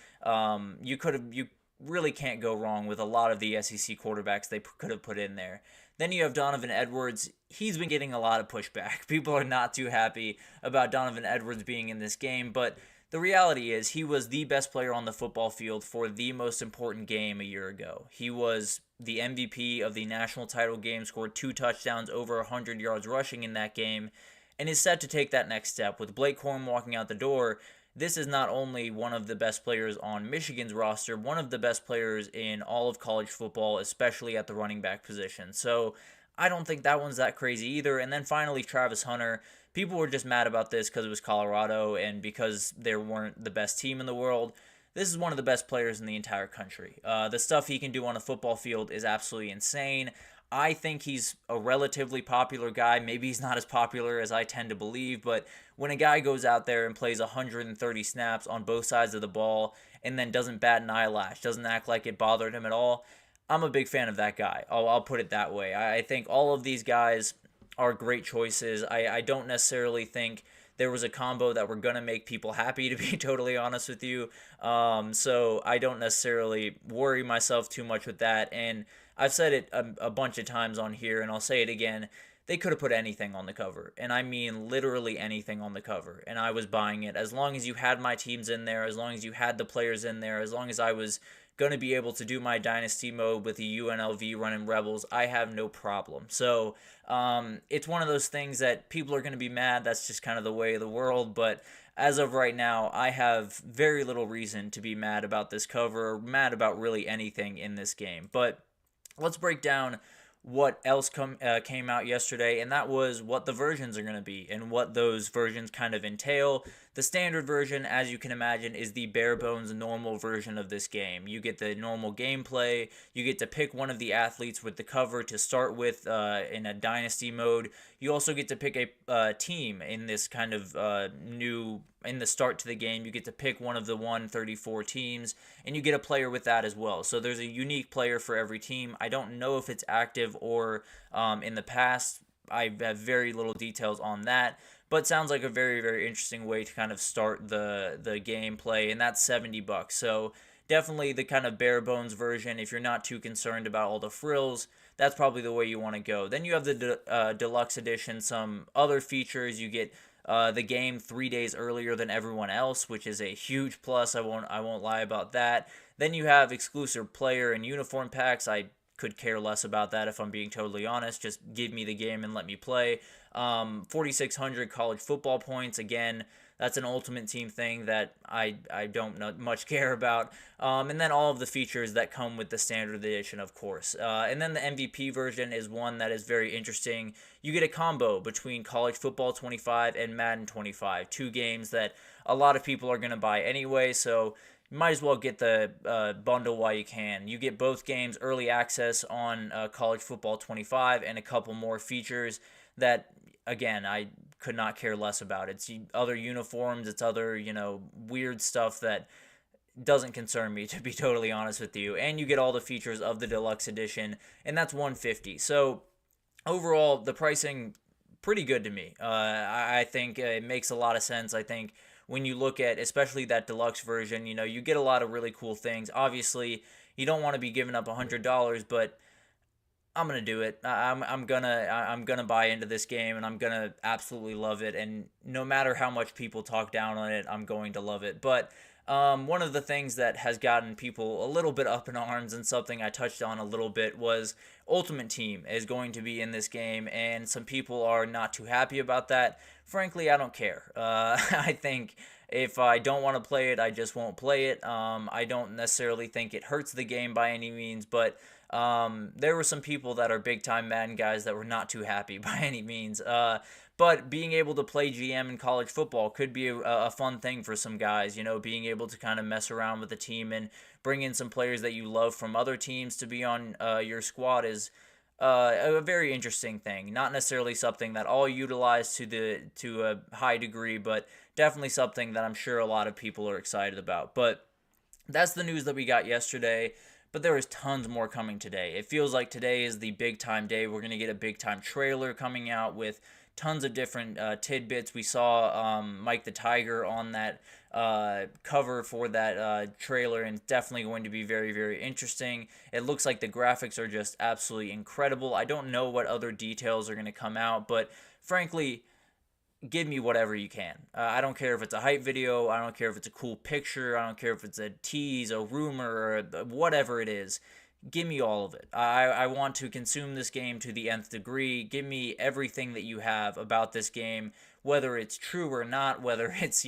you really can't go wrong with a lot of the SEC quarterbacks they could have put in there. Then you have Donovan Edwards. He's been getting a lot of pushback. People are not too happy about Donovan Edwards being in this game, but the reality is he was the best player on the football field for the most important game a year ago. He was the MVP of the national title game, scored 2 touchdowns, over 100 yards rushing in that game, and is set to take that next step. With Blake Corum walking out the door, this is not only one of the best players on Michigan's roster, one of the best players in all of college football, especially at the running back position. So I don't think that one's that crazy either. And then finally, Travis Hunter. People were just mad about this because it was Colorado and because they weren't the best team in the world. This is one of the best players in the entire country. The stuff he can do on a football field is absolutely insane. I think he's a relatively popular guy. Maybe he's not as popular as I tend to believe, but when a guy goes out there and plays 130 snaps on both sides of the ball and then doesn't bat an eyelash, doesn't act like it bothered him at all, I'm a big fan of that guy. I'll put it that way. I think all of these guys are great choices. I don't necessarily think there was a combo that were going to make people happy, to be totally honest with you. So I don't necessarily worry myself too much with that. And I've said it a bunch of times on here, and I'll say it again. They could have put anything on the cover, and I mean literally anything on the cover, and I was buying it. As long as you had my teams in there, as long as you had the players in there, as long as I was going to be able to do my dynasty mode with the UNLV running Rebels, I have no problem. So it's one of those things that people are going to be mad. That's just kind of the way of the world. But as of right now, I have very little reason to be mad about this cover or mad about really anything in this game. But let's break down what else came out yesterday, and that was what the versions are going to be and what those versions kind of entail. The standard version, as you can imagine, is the bare bones normal version of this game. You get the normal gameplay, you get to pick one of the athletes with the cover to start with in a dynasty mode. You also get to pick a team in this kind of in the start to the game. You get to pick one of the 134 teams, and you get a player with that as well. So there's a unique player for every team. I don't know if it's active or in the past. I have very little details on that, but sounds like a very, very interesting way to kind of start the gameplay, and that's $70. So definitely the kind of bare bones version. If you're not too concerned about all the frills, that's probably the way you want to go. Then you have the deluxe edition, some other features. You get the game 3 days earlier than everyone else, which is a huge plus. I won't lie about that. Then you have exclusive player and uniform packs. I could care less about that if I'm being totally honest. Just give me the game and let me play. 4,600 college football points. Again, that's an ultimate team thing that I don't much care about. And then all of the features that come with the standard edition, of course. And then the MVP version is one that is very interesting. You get a combo between College Football 25 and Madden 25, two games that a lot of people are going to buy anyway, so you might as well get the bundle while you can. You get both games early access on College Football 25 and a couple more features that, again, I could not care less about. It's other uniforms, it's other, weird stuff that doesn't concern me, to be totally honest with you. And you get all the features of the deluxe edition, and that's $150. So overall, the pricing, pretty good to me. I think it makes a lot of sense. I think when you look at especially that deluxe version, you get a lot of really cool things. Obviously, you don't want to be giving up $100, but I'm gonna do it. I'm gonna buy into this game, and I'm gonna absolutely love it. And no matter how much people talk down on it, I'm going to love it. But one of the things that has gotten people a little bit up in arms, and something I touched on a little bit, was Ultimate Team is going to be in this game, and some people are not too happy about that. Frankly, I don't care. I think if I don't want to play it, I just won't play it. I don't necessarily think it hurts the game by any means, but there were some people that are big-time Madden guys that were not too happy by any means. But being able to play GM in college football could be a fun thing for some guys, being able to kind of mess around with the team and bring in some players that you love from other teams to be on your squad is a very interesting thing. Not necessarily something that I'll utilize to a high degree, but definitely something that I'm sure a lot of people are excited about. But that's the news that we got yesterday. But there is tons more coming today. It feels like today is the big time day. We're going to get a big time trailer coming out with tons of different tidbits. We saw Mike the Tiger on that cover for that trailer, and it's definitely going to be very, very interesting. It looks like the graphics are just absolutely incredible. I don't know what other details are going to come out, but frankly, give me whatever you can. I don't care if it's a hype video. I don't care if it's a cool picture. I don't care if it's a tease, a rumor, or whatever it is. Give me all of it. I want to consume this game to the nth degree. Give me everything that you have about this game, whether it's true or not, whether it's,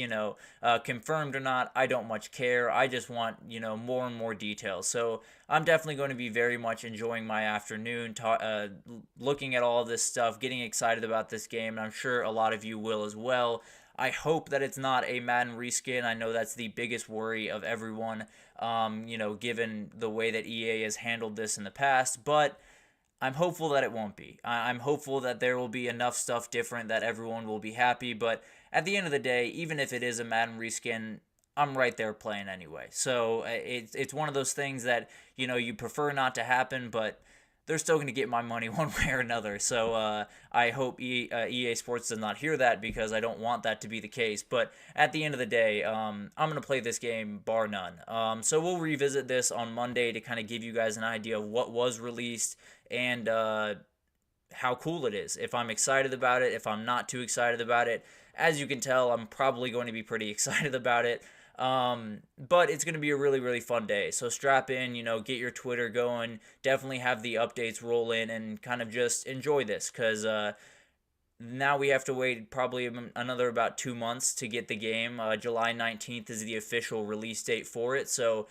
confirmed or not. I don't much care. I just want, more and more details. So I'm definitely going to be very much enjoying my afternoon, looking at all of this stuff, getting excited about this game, and I'm sure a lot of you will as well. I hope that it's not a Madden reskin. I know that's the biggest worry of everyone, given the way that EA has handled this in the past, but I'm hopeful that it won't be. I'm hopeful that there will be enough stuff different that everyone will be happy, but at the end of the day, even if it is a Madden reskin, I'm right there playing anyway. So it's one of those things that, you prefer not to happen, but they're still going to get my money one way or another. So I hope EA Sports does not hear that, because I don't want that to be the case. But at the end of the day, I'm going to play this game bar none. So we'll revisit this on Monday to kind of give you guys an idea of what was released and how cool it is. If I'm excited about it, if I'm not too excited about it. As you can tell, I'm probably going to be pretty excited about it. But it's going to be a really, really fun day. So strap in, get your Twitter going, definitely have the updates roll in, and kind of just enjoy this, because now we have to wait probably another about 2 months to get the game. July 19th is the official release date for it, so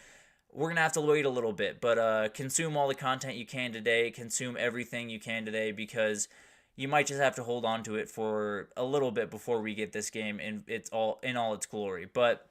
we're going to have to wait a little bit. But consume all the content you can today, consume everything you can today, because you might just have to hold on to it for a little bit before we get this game in all its glory. But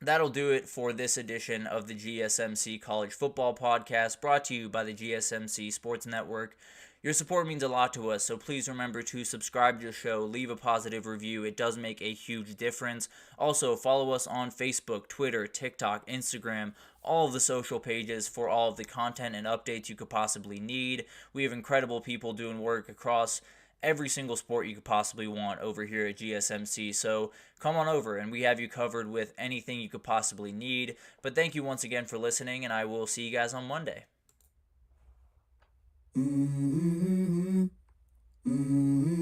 that'll do it for this edition of the GSMC College Football Podcast, brought to you by the GSMC Sports Network. Your support means a lot to us, so please remember to subscribe to the show, leave a positive review. It does make a huge difference. Also, follow us on Facebook, Twitter, TikTok, Instagram, all of the social pages for all of the content and updates you could possibly need. We have incredible people doing work across every single sport you could possibly want over here at GSMC. So come on over, and we have you covered with anything you could possibly need. But thank you once again for listening, and I will see you guys on Monday. Mm-hmm. Mm-hmm.